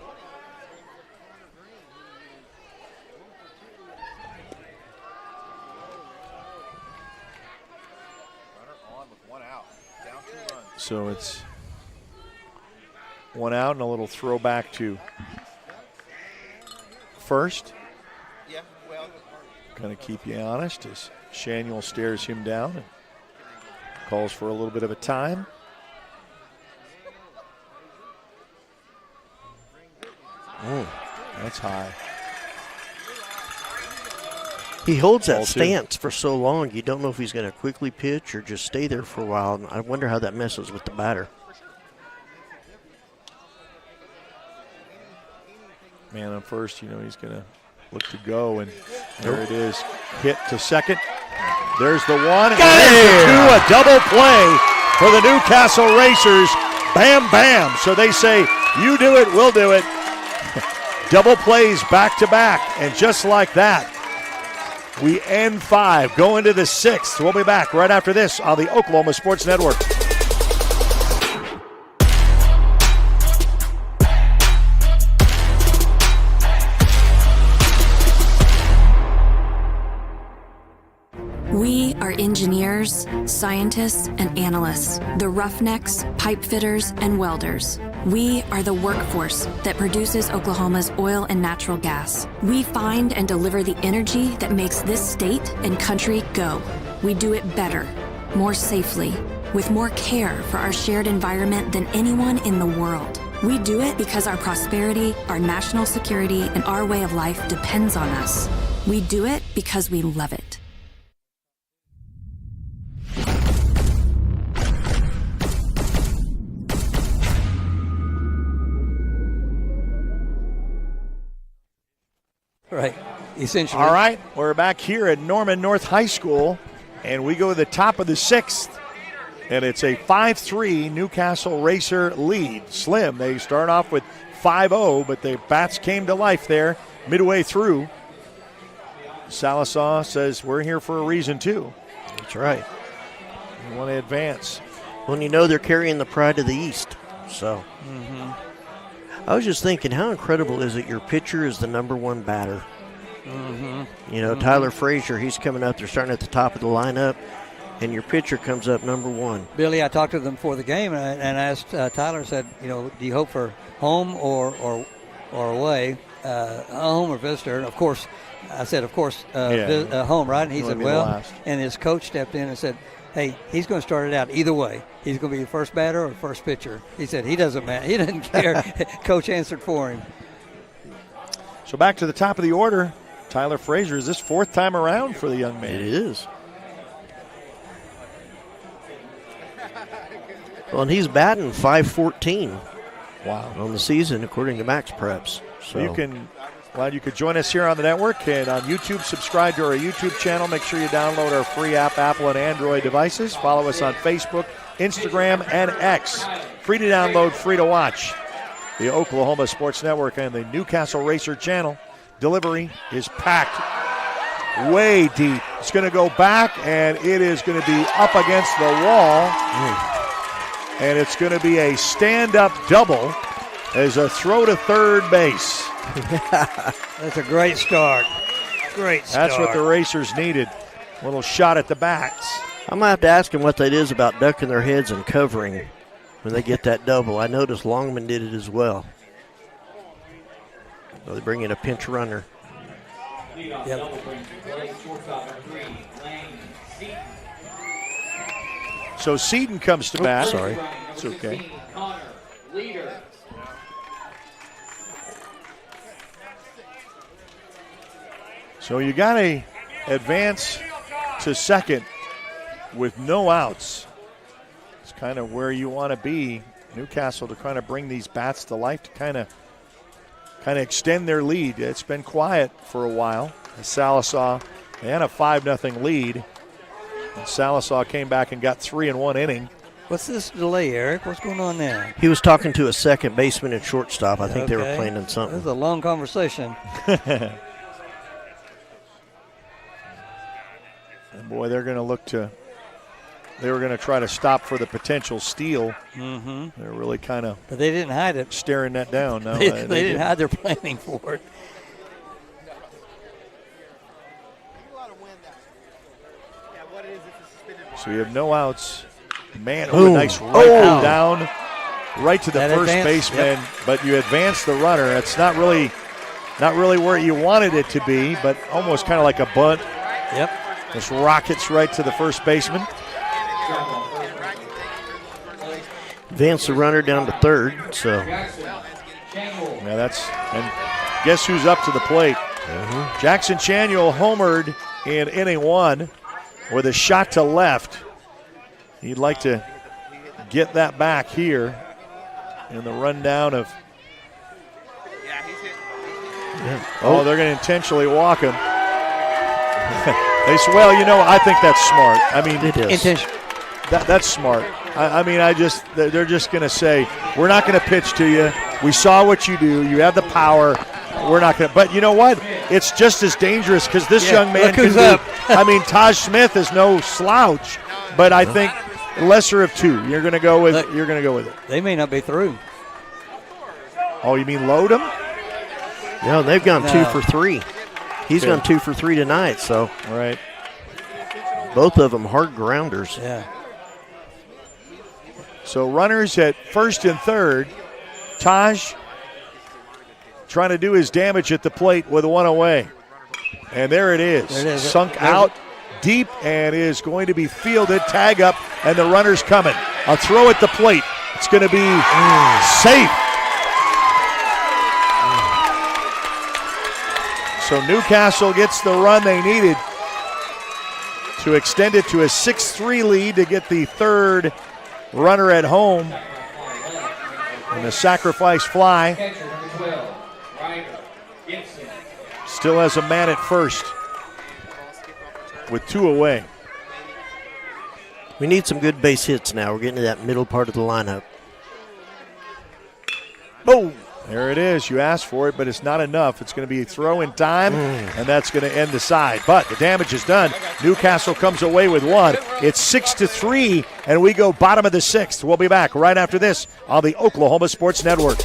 So it's 1 out and a little throwback to first. Kind of keep you honest as Shanuel stares him down and calls for a little bit of a time. That's high. He holds that stance for so long, you don't know if he's going to quickly pitch or just stay there for a while. And I wonder how that messes with the batter. Man on first, he's going to look to go, and there it is. Hit to second. There's the one. And there's the 2, a double play for the Newcastle Racers. Bam, bam. So they say, you do it, we'll do it. Double plays back to back. And just like that, we end 5, go into the 6th. We'll be back right after this on the Oklahoma Sports Network. We are engineers, scientists, and analysts, the roughnecks, pipe fitters, and welders. We are the workforce that produces Oklahoma's oil and natural gas. We find and deliver the energy that makes this state and country go. We do it better, more safely, with more care for our shared environment than anyone in the world. We do it because our prosperity, our national security, and our way of life depends on us. We do it because we love it. Right, essentially. All right, we're back here at Norman North High School, and we go to the top of the 6th, and it's a 5-3 Newcastle Racer lead. Slim, they start off with 5-0, but the bats came to life there midway through. Sallisaw says we're here for a reason, too. That's right. We want to advance. Well, you know they're carrying the pride of the East, so. I was just thinking, how incredible is it your pitcher is the number one batter? You know, Tyler Frazier, he's coming up. They're starting at the top of the lineup, and your pitcher comes up number one. Billy, I talked to them before the game, and I asked Tyler, said, you know, do you hope for home or away, home or visitor? And of course, I said, of course, home, right? And he said, well, and his coach stepped in and said, hey, he's going to start it out either way. He's going to be the first batter or first pitcher. He said he doesn't matter. He doesn't care. Coach answered for him. So back to the top of the order. Tyler Frazier, is this 4th time around for the young man? It is. Well, and he's batting .514. Wow. On the season, according to Max Preps. So you can, glad you could join us here on the network and on YouTube. Subscribe to our YouTube channel. Make sure you download our free app, Apple and Android devices. Follow us on Facebook, Instagram, and X. Free to download, free to watch. The Oklahoma Sports Network and the Newcastle Racer channel. Delivery is packed way deep. It's going to go back, and it is going to be up against the wall. And it's going to be a stand-up double as a throw to third base. That's a great start. Great start. That's what the Racers needed. A little shot at the bats. I'm going to have to ask them what that is about ducking their heads and covering when they get that double. I noticed Longman did it as well. So they bring in a pinch runner. Yep. So Seaton comes to bat. Sorry. It's okay. So you got to advance to second with no outs. It's kind of where you want to be, Newcastle, to kind of bring these bats to life, to kind of extend their lead. It's been quiet for a while. Sallisaw, they had a 5-0 lead. And Sallisaw came back and got 3 in 1 inning. What's this delay, Eric? What's going on there? He was talking to a second baseman and shortstop. I think they were planning something. This is a long conversation. And boy, they're going to look to. They were going to try to stop for the potential steal. They're really kind of. But they didn't hide it. Staring that down. No, they didn't hide their planning for it. So you have no outs. Man, a nice right down, right to the first baseman. Yep. But you advance the runner. It's not really where you wanted it to be, but almost kind of like a bunt. Yep. This rockets right to the first baseman. Advance the runner down to third. So. Yeah, and guess who's up to the plate? Jackson Chaniel homered in inning 1 with a shot to left. He'd like to get that back here in the rundown of. Oh, they're going to intentionally walk him. They say, well, I think that's smart. I mean, it is. That's smart. They're just going to say, we're not going to pitch to you. We saw what you do. You have the power. We're not going to. But you know what? It's just as dangerous because this young man can do. I mean, Taj Smith is no slouch, but I think lesser of two. You're going to go with. You're going to go with it. They may not be through. Oh, you mean load them? No, they've gone 2 for 3. He's gone 2 for 3 tonight. So right. Both of them hard grounders. Yeah. So runners at first and third. Taj trying to do his damage at the plate with one away. And there it is. There it is. Sunk out deep and is going to be fielded. Tag up, and the runner's coming. A throw at the plate. It's going to be safe. So Newcastle gets the run they needed to extend it to a 6-3 lead to get the third runner at home. And the sacrifice fly still has a man at first with 2 away. We need some good base hits now. We're getting to that middle part of the lineup. Boom! There it is. You asked for it, but it's not enough. It's going to be a throw in time, and that's going to end the side. But the damage is done. Newcastle comes away with 1. It's 6-3, and we go bottom of the 6th. We'll be back right after this on the Oklahoma Sports Network.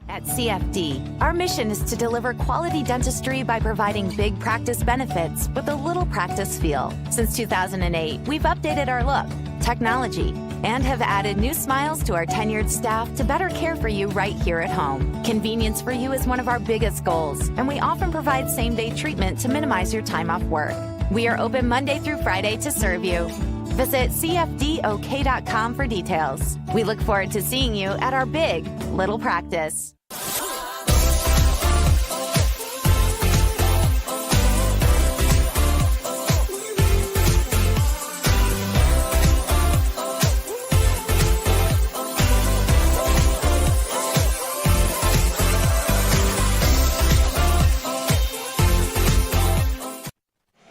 At CFD, our mission is to deliver quality dentistry by providing big practice benefits with a little practice feel. Since 2008, we've updated our look, technology, and have added new smiles to our tenured staff to better care for you right here at home. Convenience for you is one of our biggest goals, and we often provide same-day treatment to minimize your time off work. We are open Monday through Friday to serve you. Visit cfdok.com for details. We look forward to seeing you at our big little practice.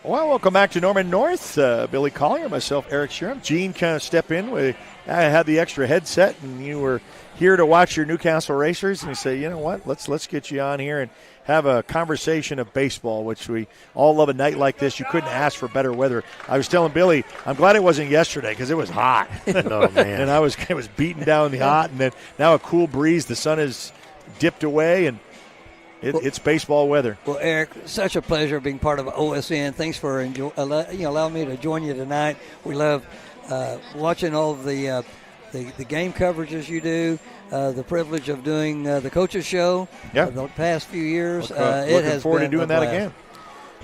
Well, welcome back to Norman North. Billy Collier, myself, Eric Sherm. Gene kind of step in. I had the extra headset, and you were here to watch your Newcastle Racers, and you say, you know what, let's get you on here and have a conversation of baseball, which we all love a night like this. You couldn't ask for better weather. I was telling Billy, I'm glad it wasn't yesterday because it was hot. Oh, man. And it was beating down the hot, and then now a cool breeze. The sun has dipped away, and it's baseball weather. Well, Eric, such a pleasure being part of OSN. Thanks for allowing me to join you tonight. We love watching all of the game coverages you do. The privilege of doing the coaches show the past few years. Looking forward to doing that again.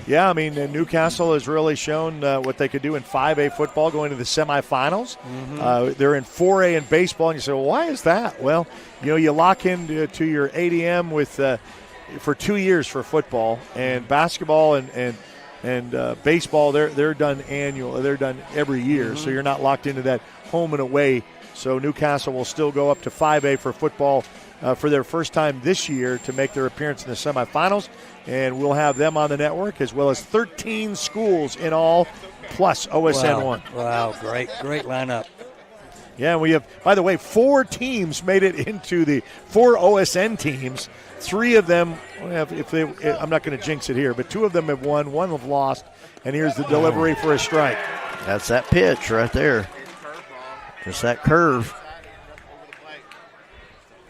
Yeah, I mean, Newcastle has really shown what they could do in 5A football going to the semifinals. Mm-hmm. They're in 4A in baseball, and you say, well, why is that? Well, you lock into your ADM with for 2 years for football, and basketball and baseball, they're done annual. They're done every year, mm-hmm. So you're not locked into that home and away. So Newcastle will still go up to 5A for football for their first time this year to make their appearance in the semifinals. And we'll have them on the network as well as 13 schools in all, plus OSN 1. Wow, great lineup. Yeah, we have, by the way, 4 teams made it into the 4 OSN teams. 3 of them, I'm not going to jinx it here, but 2 of them have won, 1 have lost. And here's the delivery for a strike. That's that pitch right there. Just that curve.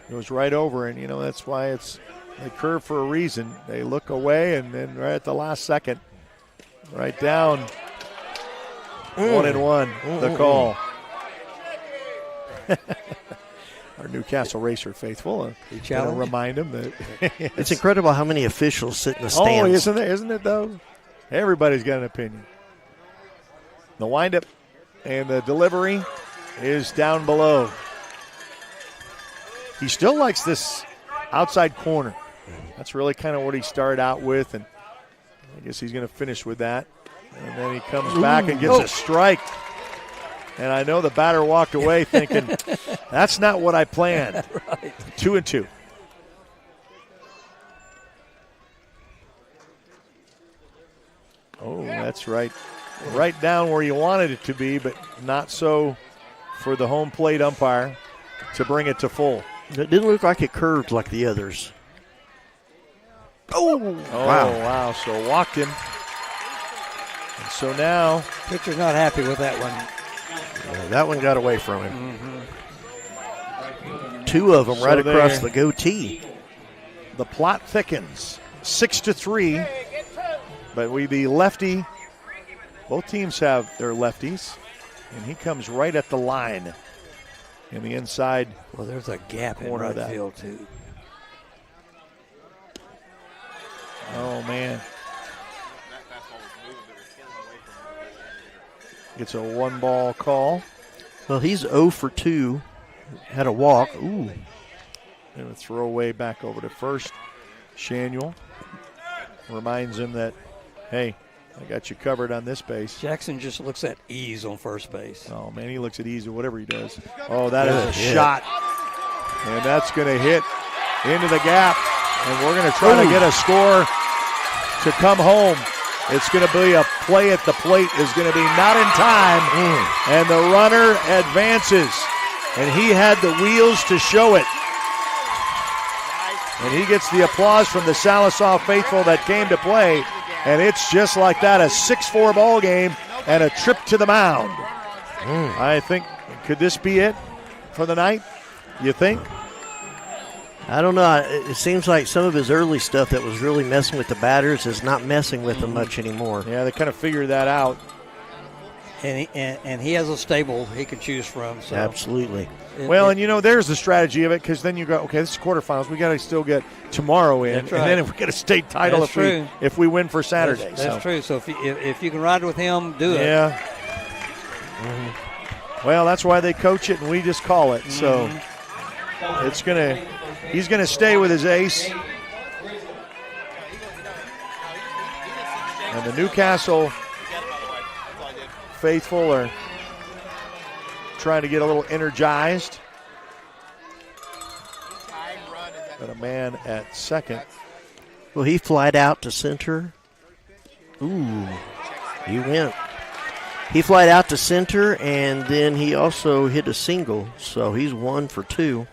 Goes right over, and, that's why they curve for a reason. They look away, and then right at the last second, right down, 1-1, the call. Our Newcastle Racer faithful. To remind them that it's incredible how many officials sit in the stands. Oh, isn't it though? Everybody's got an opinion. The windup and the delivery is down below. He still likes this outside corner. That's really kind of what he started out with, and I guess he's going to finish with that. And then he comes back and gets a strike. And I know the batter walked away thinking, that's not what I planned. Right. 2-2. Oh, that's right. Right down where you wanted it to be, but not so for the home plate umpire to bring it to full. It didn't look like it curved like the others. Oh, wow. So walked him. And so now. Pitcher's not happy with that one. Yeah, that one got away from him. 2 of them right across the goatee. The plot thickens, 6-3. But the lefty, both teams have their lefties, and he comes right at the line in the inside. Well, there's a gap in right field, too. Oh, man. Gets a 1-ball call. Well, he's 0 for 2. Had a walk. Ooh. And a throwaway back over to first. Shanuel reminds him that, hey, I got you covered on this base. Jackson just looks at ease on first base. Oh, man, he looks at ease or whatever he does. Oh, that is a shot. And that's going to hit into the gap. And we're going to try to get a score to come home. It's going to be a play at the plate is going to be not in time. And the runner advances. And he had the wheels to show it. And he gets the applause from the Sallisaw faithful that came to play. And it's just like that, a 6-4 ball game and a trip to the mound. I think, could this be it for the night, you think? I don't know. It seems like some of his early stuff that was really messing with the batters is not messing with them much anymore. Yeah, they kind of figured that out. And he has a stable he can choose from. So. Absolutely. There's the strategy of it, because then you go, okay, this is quarterfinals. We got to still get tomorrow in, That's right. and then if we get a state title if we win for Saturday. That's true. So if you can ride with him, do it. Yeah. Well, that's why they coach it, and we just call it. So he's gonna stay with his ace. And the Newcastle faithful are trying to get a little energized. Got a man at second. Will he fly out to center? Ooh, he went. He flied out to center, and then he also hit a single, so he's 1 for 2.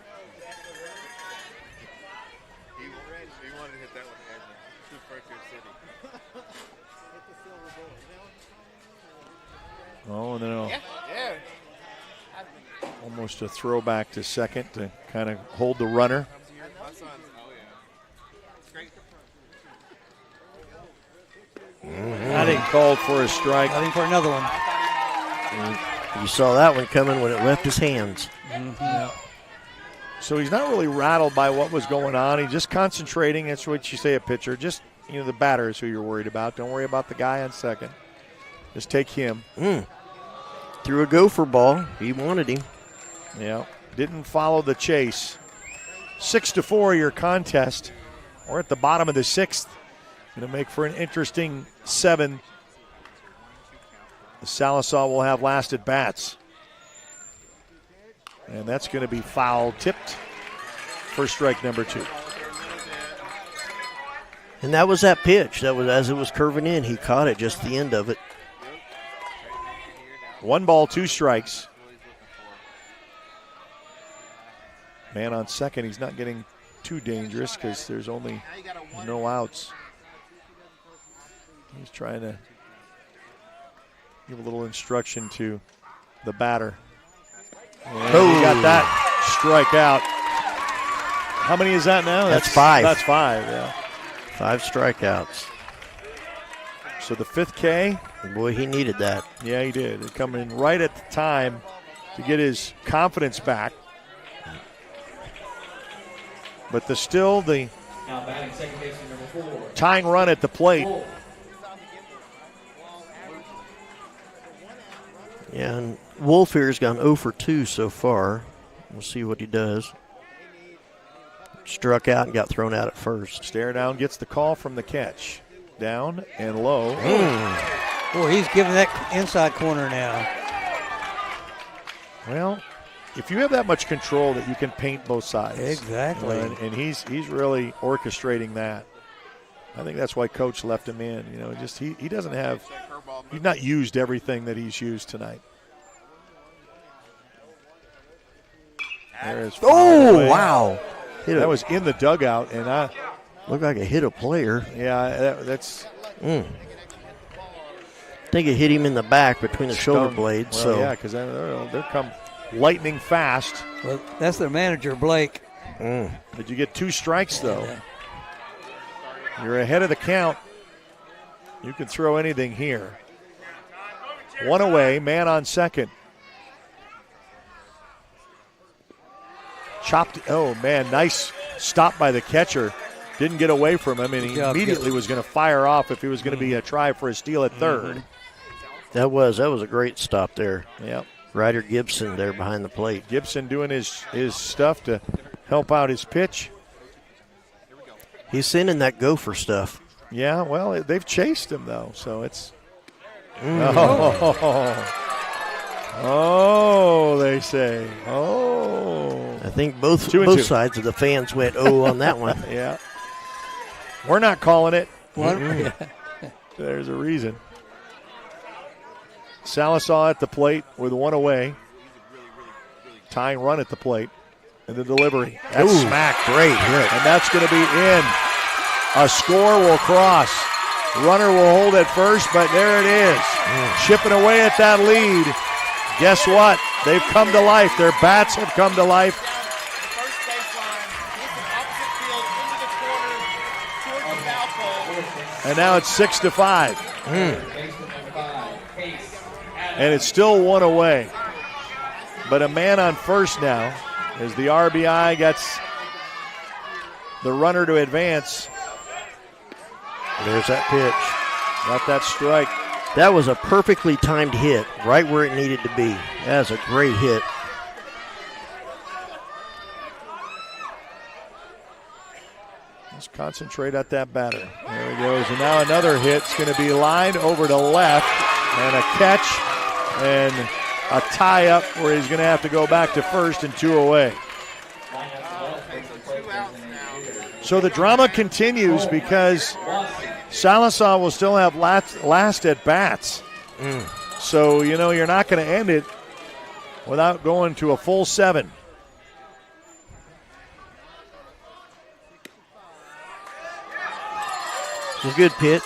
Oh, no. Almost a throwback to second to kind of hold the runner. I think called for a strike. I think for another one. You saw that one coming when it left his hands. Yeah. So he's not really rattled by what was going on. He's just concentrating. That's what you say a pitcher. Just, the batter is who you're worried about. Don't worry about the guy on second. Just take him. Threw a gopher ball. He wanted him. Yeah. Didn't follow the chase. 6-4 your contest. We're at the bottom of the 6th. Going to make for an interesting 7. The Sallisaw will have last at bats. And that's going to be foul tipped for strike number 2. And that was that pitch. That was as it was curving in. He caught it just the end of it. 1 ball, 2 strikes. Man on second, he's not getting too dangerous because there's only no outs. He's trying to give a little instruction to the batter. And he got that strikeout. How many is that now? That's 5. That's 5, yeah. 5 strikeouts. So the 5th K. Boy, he needed that. Yeah, he did. It coming in right at the time to get his confidence back. But the tying run at the plate. Yeah, and Wolf here has gone 0 for 2 so far. We'll see what he does. Struck out and got thrown out at first. Stare down, gets the call from the catch. Down and low. Boy, he's giving that inside corner now. Well, if you have that much control that you can paint both sides. Exactly. And he's really orchestrating that. I think that's why Coach left him in. Just he doesn't have – he's not used everything that he's used tonight. Wow. That was in the dugout, and looked like it hit a player. Yeah, that's I think it hit him in the back between the shoulder blades. Well, so yeah, because they're lightning fast. Well, that's their manager, Blake. But you get 2 strikes, though. You're ahead of the count. You can throw anything here. 1 away, man on second. Chopped. Oh, man, nice stop by the catcher. Didn't get away from him, and he immediately was going to fire off if he was going to be a try for a steal at third. That was a great stop there. Yep. Ryder Gibson there behind the plate. Gibson doing his stuff to help out his pitch. He's sending that gopher stuff. Yeah, well, they've chased him, though, so it's... Oh, they say. Oh. I think both sides of the fans went, on that one. Yeah. We're not calling it. There's a reason. Sallisaw at the plate with 1 away. Tying run at the plate. And the delivery. That's smacked. Great hit. And that's going to be in. A score will cross. Runner will hold at first, but there it is. Chipping away at that lead. Guess what? They've come to life. Their bats have come to life. And now it's 6-5. And it's still 1 away. But a man on first now as the RBI gets the runner to advance. There's that pitch. Got that strike. That was a perfectly timed hit, right where it needed to be. That was a great hit. Let's concentrate at that batter. There he goes. And now another hit's going to be lined over to left. And a catch and a tie-up where he's going to have to go back to first and 2 away. So the drama continues because Sallisaw will still have last at bats. So, you're not going to end it without going to a full 7. It's a good pitch.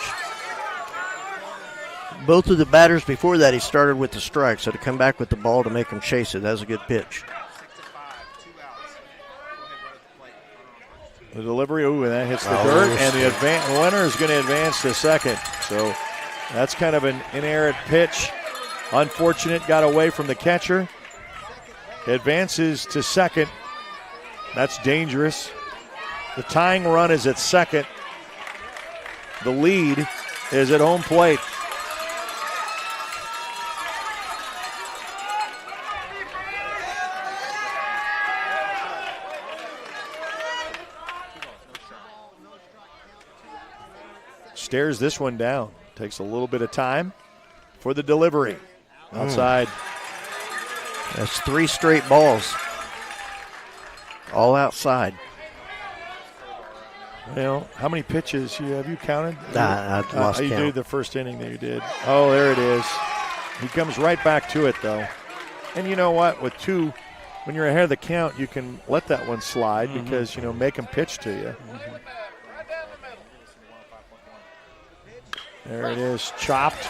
Both of the batters before that, he started with the strike, so to come back with the ball to make him chase it, that was a good pitch. The delivery, and that hits the dirt, and the winner is going to advance to second. So that's kind of an inerrant pitch. Unfortunate, got away from the catcher. Advances to second. That's dangerous. The tying run is at second. The lead is at home plate. Stares this one down. Takes a little bit of time for the delivery. Outside. That's 3 straight balls. All outside. Well, how many pitches have you counted? I lost you count. did the first inning that you did. Oh, there it is. He comes right back to it, though. And you know what? With 2, when you're ahead of the count, you can let that one slide because, make him pitch to you. There it is, chopped.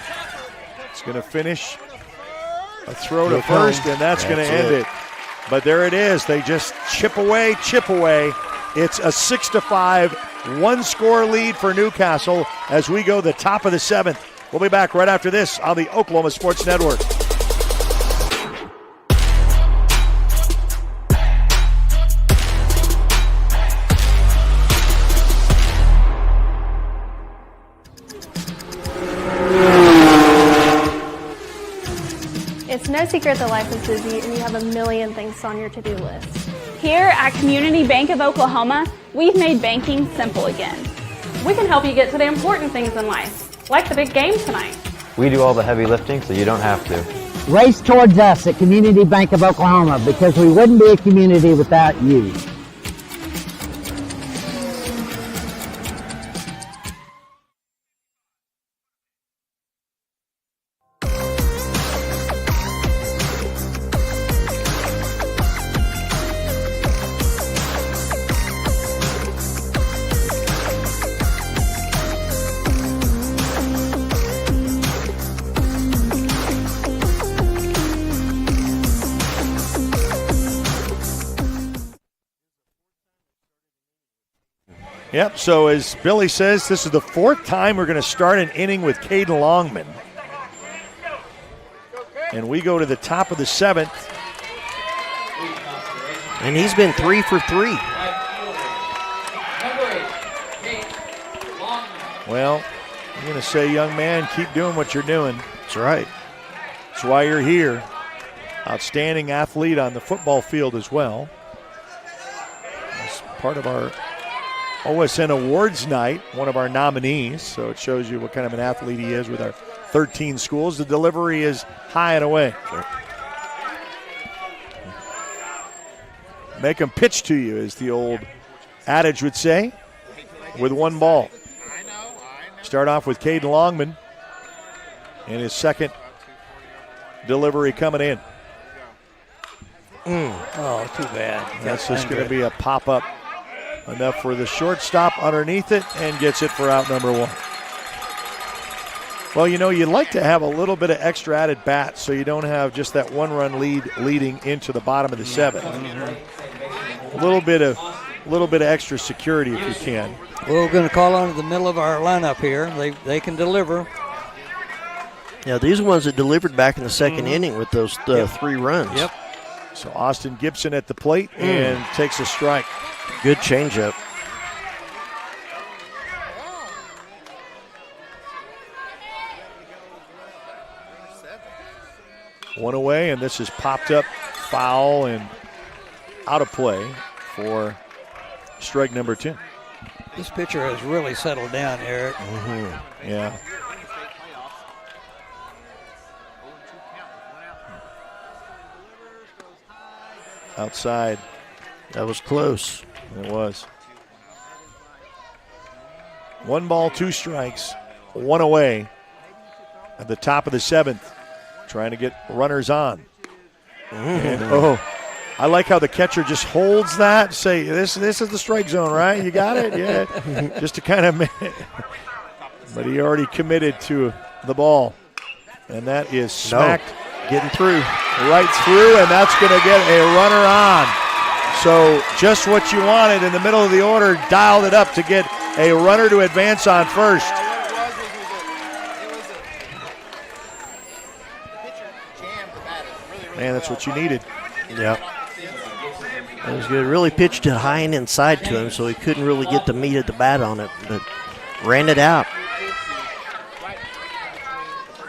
It's going to finish a throw to first, and that's going to end it. But there it is. They just chip away. It's a 6-5, 1-score lead for Newcastle as we go the top of the 7th. We'll be back right after this on the Oklahoma Sports Network. It's no secret that life is busy and you have a million things on your to-do list. Here at Community Bank of Oklahoma, we've made banking simple again. We can help you get to the important things in life, like the big game tonight. We do all the heavy lifting, so you don't have to. Race towards us at Community Bank of Oklahoma because we wouldn't be a community without you. Yep, so as Billy says, this is the 4th time we're going to start an inning with Caden Longman. And we go to the top of the 7th. And he's been 3 for 3. Well, I'm going to say, young man, keep doing what you're doing. That's right. That's why you're here. Outstanding athlete on the football field as well. As part of our OSN Awards night, one of our nominees. So it shows you what kind of an athlete he is with our 13 schools. The delivery is high and away. Sure. Make them pitch to you, as the old adage would say, with one ball. Start off with Caden Longman and his second delivery coming in. Oh, too bad. That's just going to be a pop-up, enough for the shortstop underneath it, and gets it for out number 1. Well, you know, you'd like to have a little bit of extra added bat so you don't have just that 1-run lead leading into the bottom of the 7th. A little bit of extra security if you can. We're going to call on the middle of our lineup here. They can deliver. Yeah, these are ones that delivered back in the 2nd inning with those 3 runs. Yep. So Austin Gibson at the plate and takes a strike. Good changeup. One away, and this is popped up, foul, and out of play for strike number 2. This pitcher has really settled down, Eric. Yeah. Outside. That was close. It was. 1 ball, 2 strikes, 1 away at the top of the 7th, trying to get runners on. And, I like how the catcher just holds that. Say, this is the strike zone, right? You got it? Yeah. Just to kind of but he already committed to the ball. And that is smacked. Getting through. Right through, and that's going to get a runner on. So just what you wanted in the middle of the order, dialed it up to get a runner to advance on first. Man, that's what you needed. Yeah. That was good. Really pitched it high and inside to him, so he couldn't really get the meat of the bat on it, but ran it out.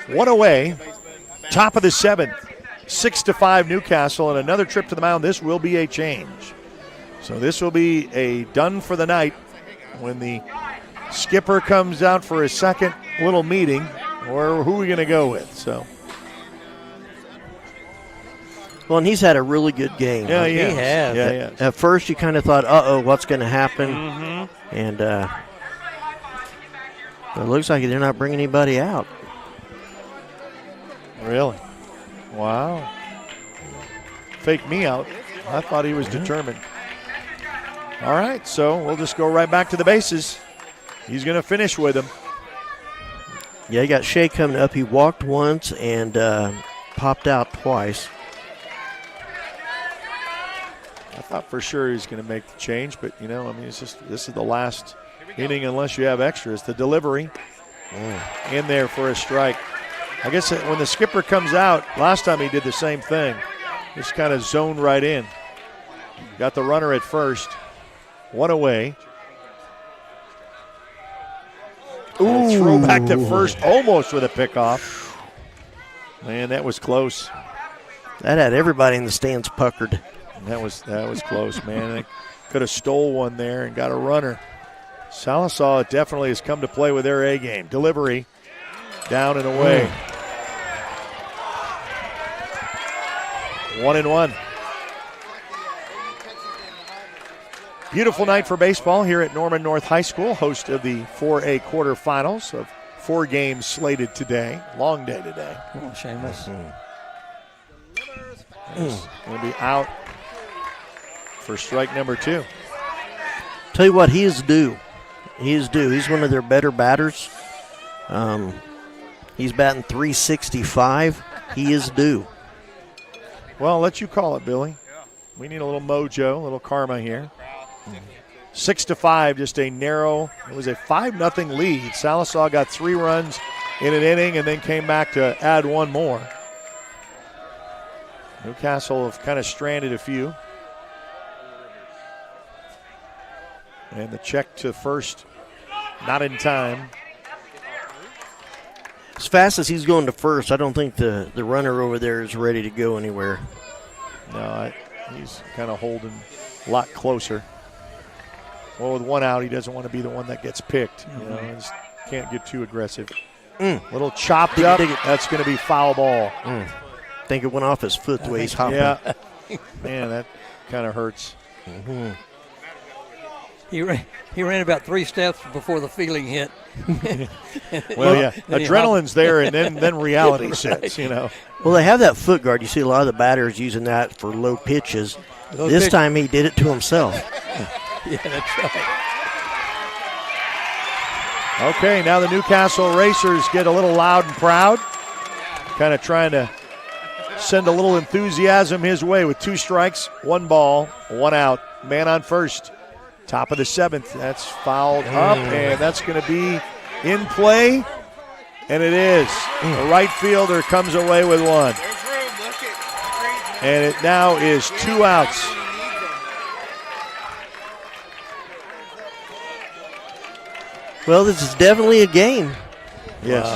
1 away, top of the 7th, 6-5 Newcastle, and another trip to the mound. This will be a change. So this will be a done for the night when the skipper comes out for his second little meeting, or who are we going to go with? So. Well, and he's had a really good game. Yeah, he has. Yeah. At first, you kind of thought, what's going to happen? And it looks like they're not bringing anybody out. Really? Wow. Fake me out. I thought he was determined. All right, so we'll just go right back to the bases. He's going to finish with him. Yeah, you got Shea coming up. He walked once and popped out twice. I thought for sure he was going to make the change, but, it's just this is the last inning unless you have extras. The delivery in there for a strike. I guess when the skipper comes out, last time he did the same thing. Just kind of zoned right in. Got the runner at first. 1 away. Throw back to first, almost with a pickoff. Man, that was close. That had everybody in the stands puckered. That was close, man. They could have stole one there and got a runner. Sallisaw definitely has come to play with their A game. Delivery down and away. 1-1. Beautiful night for baseball here at Norman North High School, host of the 4A quarterfinals of 4 games slated today. Long day today. Oh, Seamus. Going to be out for strike number 2. Tell you what, he is due. He is due. He's one of their better batters. He's batting .365. He is due. Well, I'll let you call it, Billy. We need a little mojo, a little karma here. 6-5, just a narrow. It was a 5-0 lead. Sallisaw got 3 runs in an inning and then came back to add one more. Newcastle have kind of stranded a few. And the check to first, not in time. As fast as he's going to first, I don't think the runner over there is ready to go anywhere. No, he's kind of holding a lot closer. Well, with one out, he doesn't want to be the one that gets picked. You know, just can't get too aggressive. Little chopped up. That's going to be foul ball. I think it went off his foot the way he's hopping. Yeah. Man, that kind of hurts. He ran about 3 steps before the feeling hit. Well, yeah, adrenaline's there, and then reality sets, you know. Well, they have that foot guard. You see a lot of the batters using that for low pitches. This time he did it to himself. Yeah, that's right. Okay, now the Newcastle Racers get a little loud and proud. Kind of trying to send a little enthusiasm his way with 2 strikes, 1 ball, 1 out. Man on first. Top of the 7th. That's fouled up, and that's going to be in play. And it is. The right fielder comes away with 1. And it now is 2 outs. Well, this is definitely a game. Yes.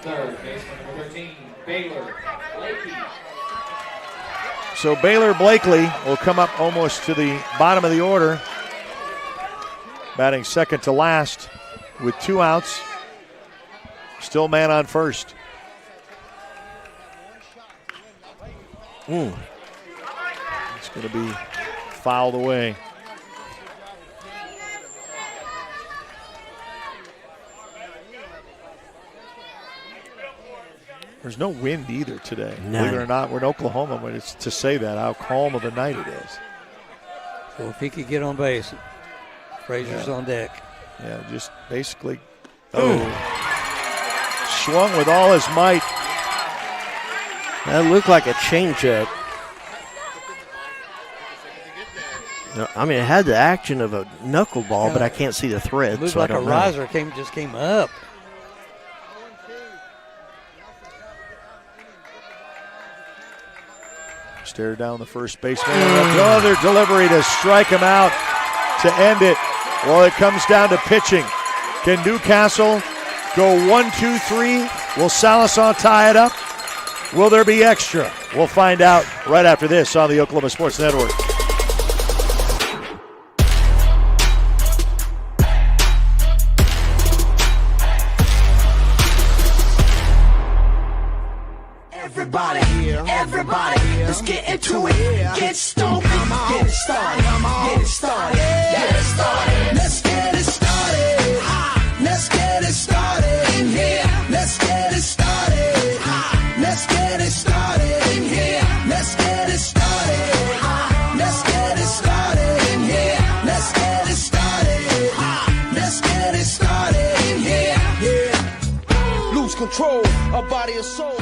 Third baseman number 13, Baylor Blakey. So Baylor Blakely will come up almost to the bottom of the order, batting second to last with 2 outs. Still man on first. It's going to be fouled away. There's no wind either today. None. Believe it or not, we're in Oklahoma, but it's to say that, how calm of a night it is. So if he could get on base, Frazier's on deck. Yeah, just basically, swung with all his might. That looked like a changeup. No, I mean, it had the action of a knuckleball, but I can't see the thread. It looked so like I don't a know. riser just came up. Stare down the first baseman. Another delivery to strike him out to end it. Well, it comes down to pitching. Can Newcastle go 1-2-3? Will Sallisaw tie it up? Will there be extra? We'll find out right after this on the Oklahoma Sports Network. Everybody, let's get into it. Get stoked, get it started, get it started, get it started. Let's get it started. Let's get it started in here. Let's get it started. Let's get it started in here. Let's get it started. Let's get it started in here. Let's get it started. Let's get it started in here. Yeah. Lose control of body and soul.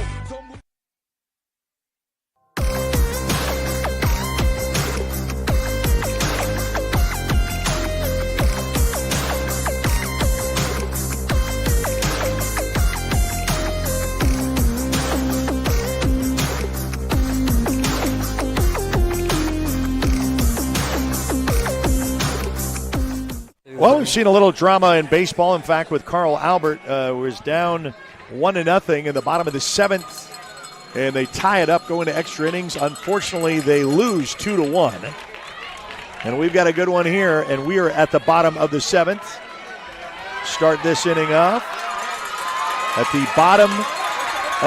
Well, we've seen a little drama in baseball. In fact, with Carl Albert, was down 1-0 in the bottom of the 7th, and they tie it up going to extra innings. Unfortunately, they lose 2-1. And we've got a good one here, and we are at the bottom of the 7th. Start this inning off at the bottom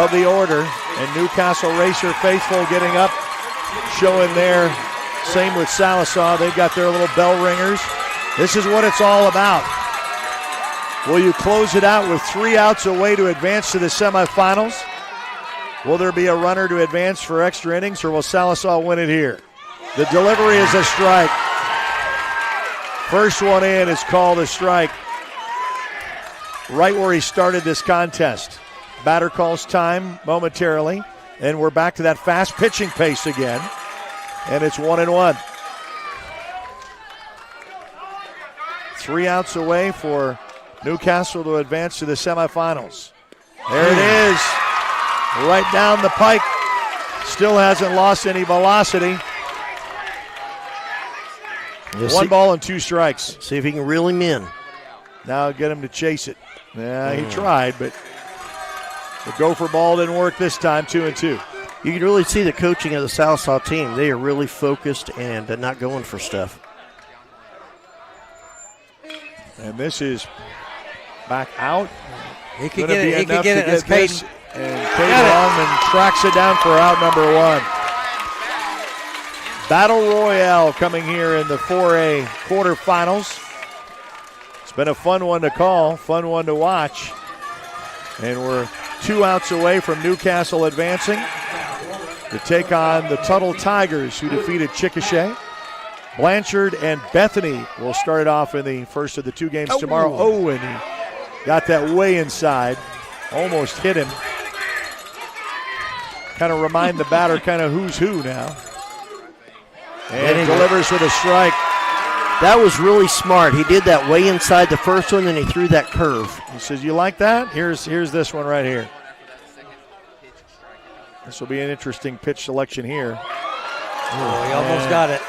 of the order, and Newcastle Racer faithful getting up, showing their, same with Sallisaw. They've got their little bell ringers. This is what it's all about. Will you close it out with 3 outs away to advance to the semifinals? Will there be a runner to advance for extra innings, or will Sallisaw win it here? The delivery is a strike. First one in is called a strike. Right where he started this contest. Batter calls time momentarily, and we're back to that fast pitching pace again. And it's 1-1. 3 outs away for Newcastle to advance to the semifinals. There it is. Right down the pike. Still hasn't lost any velocity. 1 ball and 2 strikes. See if he can reel him in. Now get him to chase it. Yeah, he tried, but the gopher ball didn't work this time, 2-2. You can really see the coaching of the Sallisaw team. They are really focused and not going for stuff. And this is back out. He could get it. He could get it. That's Caden. And Caden Longman tracks it down for out number 1. Battle Royale coming here in the 4A quarterfinals. It's been a fun one to call, fun one to watch. And we're 2 outs away from Newcastle advancing to take on the Tuttle Tigers, who defeated Chickasha. Blanchard and Bethany will start it off in the first of the 2 games tomorrow. Oh, and he got that way inside. Almost hit him. Kind of remind the batter kind of who's who now. And he delivers with a strike. That was really smart. He did that way inside the first one, and he threw that curve. He says, you like that? Here's this one right here. This will be an interesting pitch selection here. Oh, he almost got it.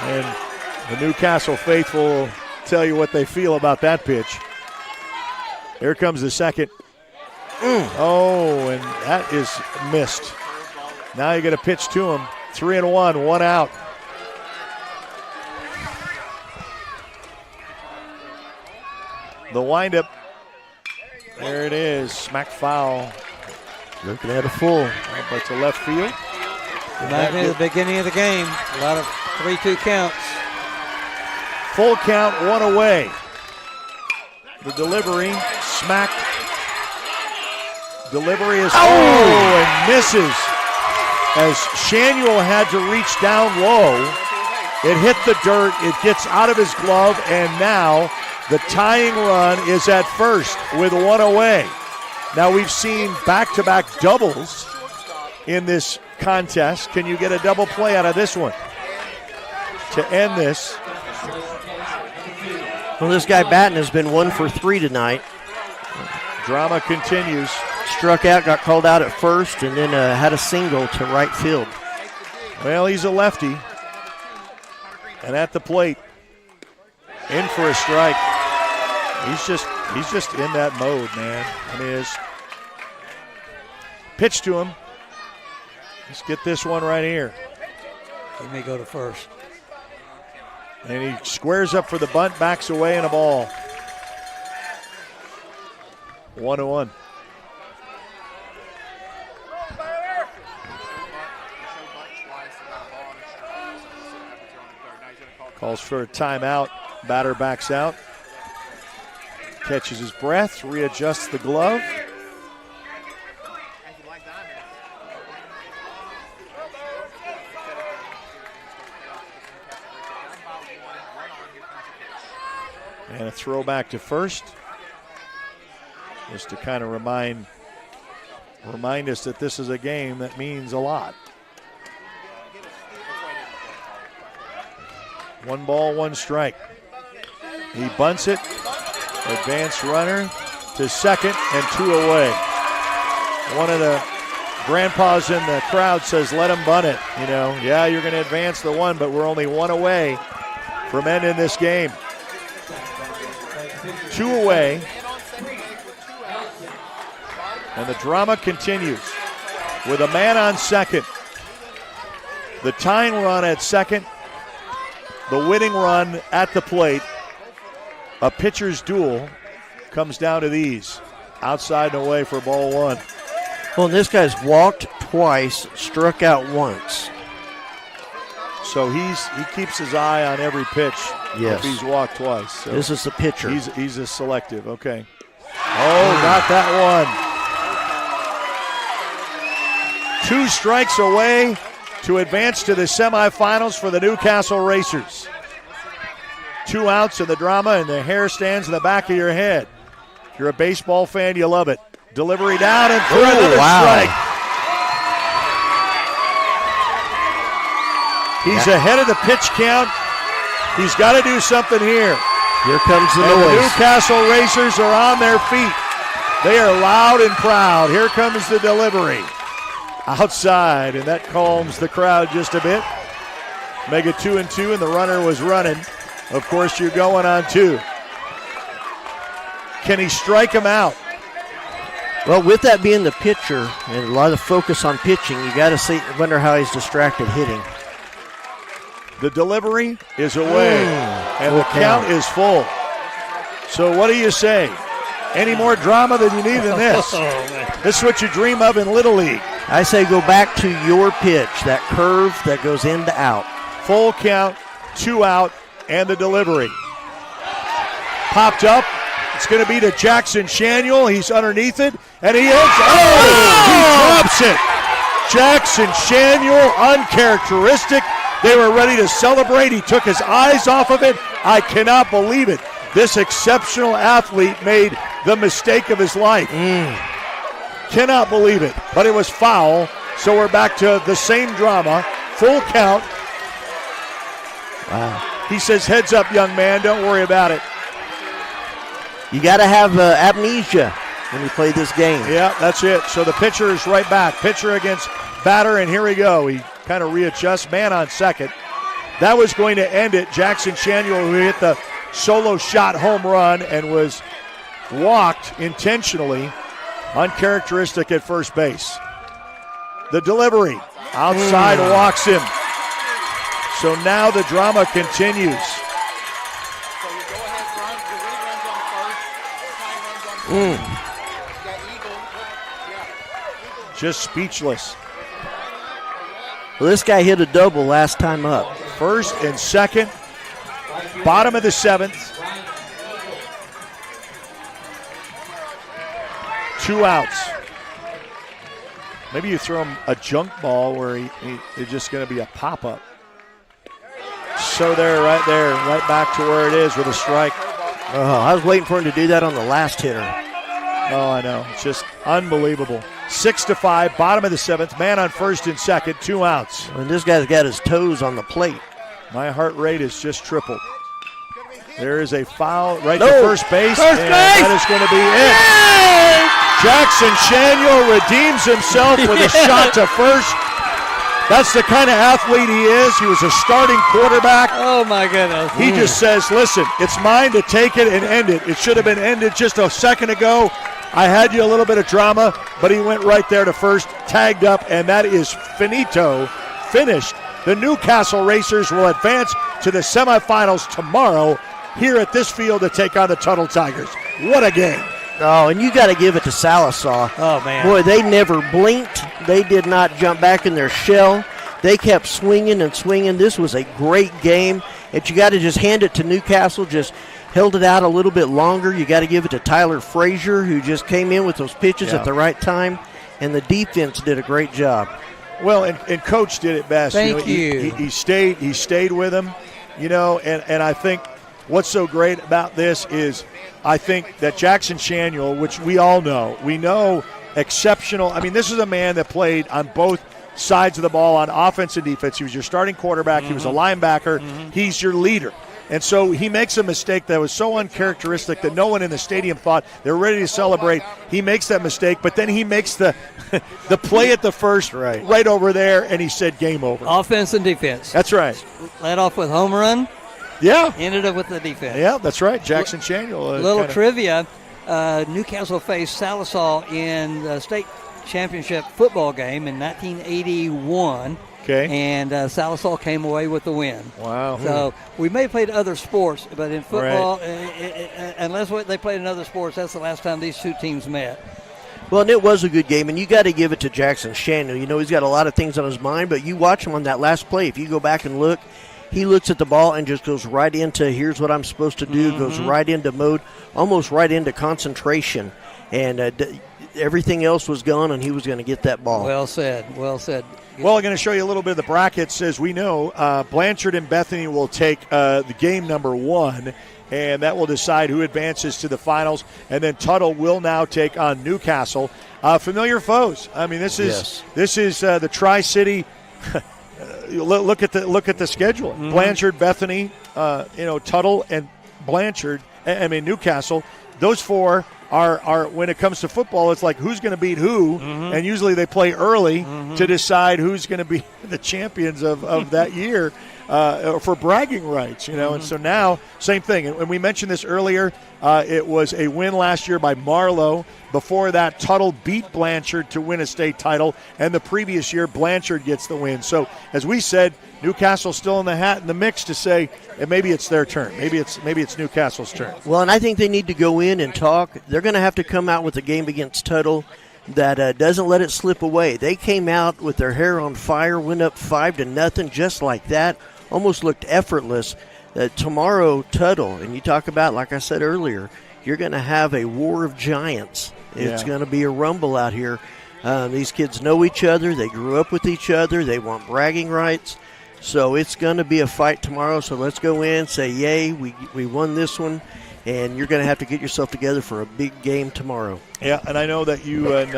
And the Newcastle faithful will tell you what they feel about that pitch. Here comes the second. Oh, and that is missed. Now you get a pitch to him. 3-1, 1 out. The windup. There it is. Smack foul. Looking at a full. But to left field. Reminds me of the beginning of the game. A lot of 3-2 counts. Full count, 1 away. The delivery, smacked. Delivery is and misses. As Shanuel had to reach down low, it hit the dirt, it gets out of his glove, and now the tying run is at first with 1 away. Now we've seen back-to-back doubles in this contest. Can you get a double play out of this one to end this? Well, this guy Batten has been 1 for 3 tonight. Drama continues. Struck out, got called out at first, and then had a single to right field. Well, he's a lefty. And at the plate, in for a strike. He's just in that mode, man. I mean, it's pitch to him. Let's get this one right here. He may go to first. And he squares up for the bunt, backs away, and a ball. 1-1. Calls for a timeout. Batter backs out. Catches his breath, readjusts the glove. And a throw back to first. Just to kind of remind us that this is a game that means a lot. 1 ball, 1 strike. He bunts it. Advanced runner to second and 2 away. One of the grandpas in the crowd says, let him bunt it. You know, yeah, you're going to advance the 1, but we're only 1 away from ending this game. 2 away. And the drama continues with a man on second. The tying run at second. The winning run at the plate. A pitcher's duel comes down to these. Outside and away for ball 1. Well, this guy's walked twice, struck out once. So he keeps his eye on every pitch. Yes. If he's walked twice. So this is the pitcher. He's a selective. Okay. Oh, got that one. 2 strikes away to advance to the semifinals for the Newcastle Racers. 2 outs in the drama, and the hair stands in the back of your head. If you're a baseball fan, you love it. Delivery down and through another strike. He's ahead of the pitch count. He's got to do something here. Here comes the and noise. The Newcastle Racers are on their feet. They are loud and proud. Here comes the delivery. Outside, and that calms the crowd just a bit. Make it 2-2, and the runner was running. Of course, you're going on 2. Can he strike him out? Well, with that being the pitcher and a lot of focus on pitching, you got to wonder how he's distracted hitting. The delivery is away, and the count is full. So what do you say? Any more drama than you need than this? This is what you dream of in Little League. I say go back to your pitch, that curve that goes in to out. Full count, 2 out, and the delivery. Popped up. It's going to be to Jackson Shanuel. He's underneath it, and he hits. He drops it. Jackson Shanuel, uncharacteristic. They were ready to celebrate. He took his eyes off of it. I cannot believe it. This exceptional athlete made the mistake of his life. Cannot believe it. But it was foul, so we're back to the same drama. Full count. Wow. He says, heads up, young man. Don't worry about it. You got to have amnesia when you play this game. Yeah, that's it. So the pitcher is right back. Pitcher against batter, and here we go. He kind of readjusts. Man on second. That was going to end it. Jackson Shanuel, who hit the solo shot home run and was walked intentionally, uncharacteristic at first base. The delivery. Outside walks him. So now the drama continues. Just speechless. Well, this guy hit a double last time up. First and second, bottom of the 7th. 2 outs. Maybe you throw him a junk ball where it's just going to be a pop-up. So right back to where it is with a strike. Oh, I was waiting for him to do that on the last hitter. Oh, I know. It's just unbelievable. 6-5, bottom of the 7th. Man on first and second, 2 outs. And this guy's got his toes on the plate. My heart rate is just tripled. There is a foul right to first base. That is going to be it. Jackson Shanuel redeems himself with a shot to first. That's the kind of athlete he is. He was a starting quarterback. Oh, my goodness. He just says, listen, it's mine to take it and end it. It should have been ended just a second ago. I had you a little bit of drama, but he went right there to first, tagged up, and that is finito, finished. The Newcastle Racers will advance to the semifinals tomorrow here at this field to take on the Tuttle Tigers. What a game. Oh, and you got to give it to Sallisaw. Oh, man. Boy, they never blinked. They did not jump back in their shell. They kept swinging and swinging. This was a great game. And you got to just hand it to Newcastle, just held it out a little bit longer. You got to give it to Tyler Frazier, who just came in with those pitches at the right time. And the defense did a great job. Well, and Coach did it best. Thank you. He stayed with him, and I think what's so great about this is I think that Jackson Shanuel, which we all know, exceptional. I mean, this is a man that played on both sides of the ball on offense and defense. He was your starting quarterback. He was a linebacker. He's your leader. And so he makes a mistake that was so uncharacteristic that no one in the stadium thought they're ready to celebrate. He makes that mistake, but then he makes the play at the first right over there, and he said game over. Offense and defense. That's right. Led off with home run. Yeah. Ended up with the defense. Yeah, that's right. Jackson Shanuel. Little trivia, Newcastle faced Sallisaw in the state championship football game in 1981. Okay. And Sallisaw came away with the win. Wow. So we may have played other sports, but in football, unless they played in other sports, that's the last time these two teams met. Well, and it was a good game, and you got to give it to Jackson Shanuel. He's got a lot of things on his mind, but you watch him on that last play. If you go back and look, he looks at the ball and just goes right into here's what I'm supposed to do, goes right into mode, almost right into concentration. And everything else was gone, and he was going to get that ball. Well said. Well said. Well, I'm going to show you a little bit of the brackets. As we know, Blanchard and Bethany will take the game number 1, and that will decide who advances to the finals. And then Tuttle will now take on Newcastle. Familiar foes. I mean, this is the Tri-City look at the schedule. Mm-hmm. Blanchard, Bethany, Tuttle, and Blanchard. Newcastle. Those four are when it comes to football, it's like who's going to beat who, and usually they play early to decide who's going to be the champions of that year for bragging rights. And so now same thing. And we mentioned this earlier. It was a win last year by Marlowe. Before that, Tuttle beat Blanchard to win a state title, and the previous year Blanchard gets the win. So as we said, Newcastle's still in the hat in the mix to say maybe it's their turn. Maybe it's Newcastle's turn. Well, and I think they need to go in and talk. They're going to have to come out with a game against Tuttle that doesn't let it slip away. They came out with their hair on fire, went up 5-0 just like that, almost looked effortless. Tomorrow, Tuttle, and you talk about, like I said earlier, you're going to have a war of giants. It's going to be a rumble out here. These kids know each other. They grew up with each other. They want bragging rights. So it's going to be a fight tomorrow. So let's go in, say, yay, we won this one. And you're going to have to get yourself together for a big game tomorrow. Yeah, and I know that you and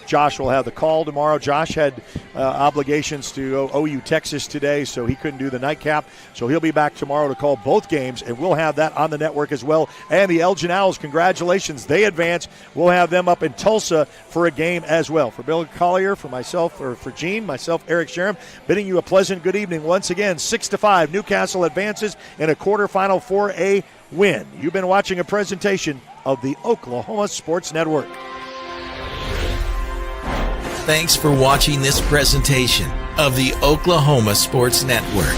Josh will have the call tomorrow. Josh had obligations to OU Texas today, so he couldn't do the nightcap. So he'll be back tomorrow to call both games, and we'll have that on the network as well. And the Elgin Owls, congratulations, they advance. We'll have them up in Tulsa for a game as well. For Bill Collier, for myself, or for Gene, myself, Eric Sherem, bidding you a pleasant good evening once again. 6-5, Newcastle advances in a quarterfinal 4A win. You've been watching a presentation of the Oklahoma Sports Network. Thanks for watching this presentation of the Oklahoma Sports Network.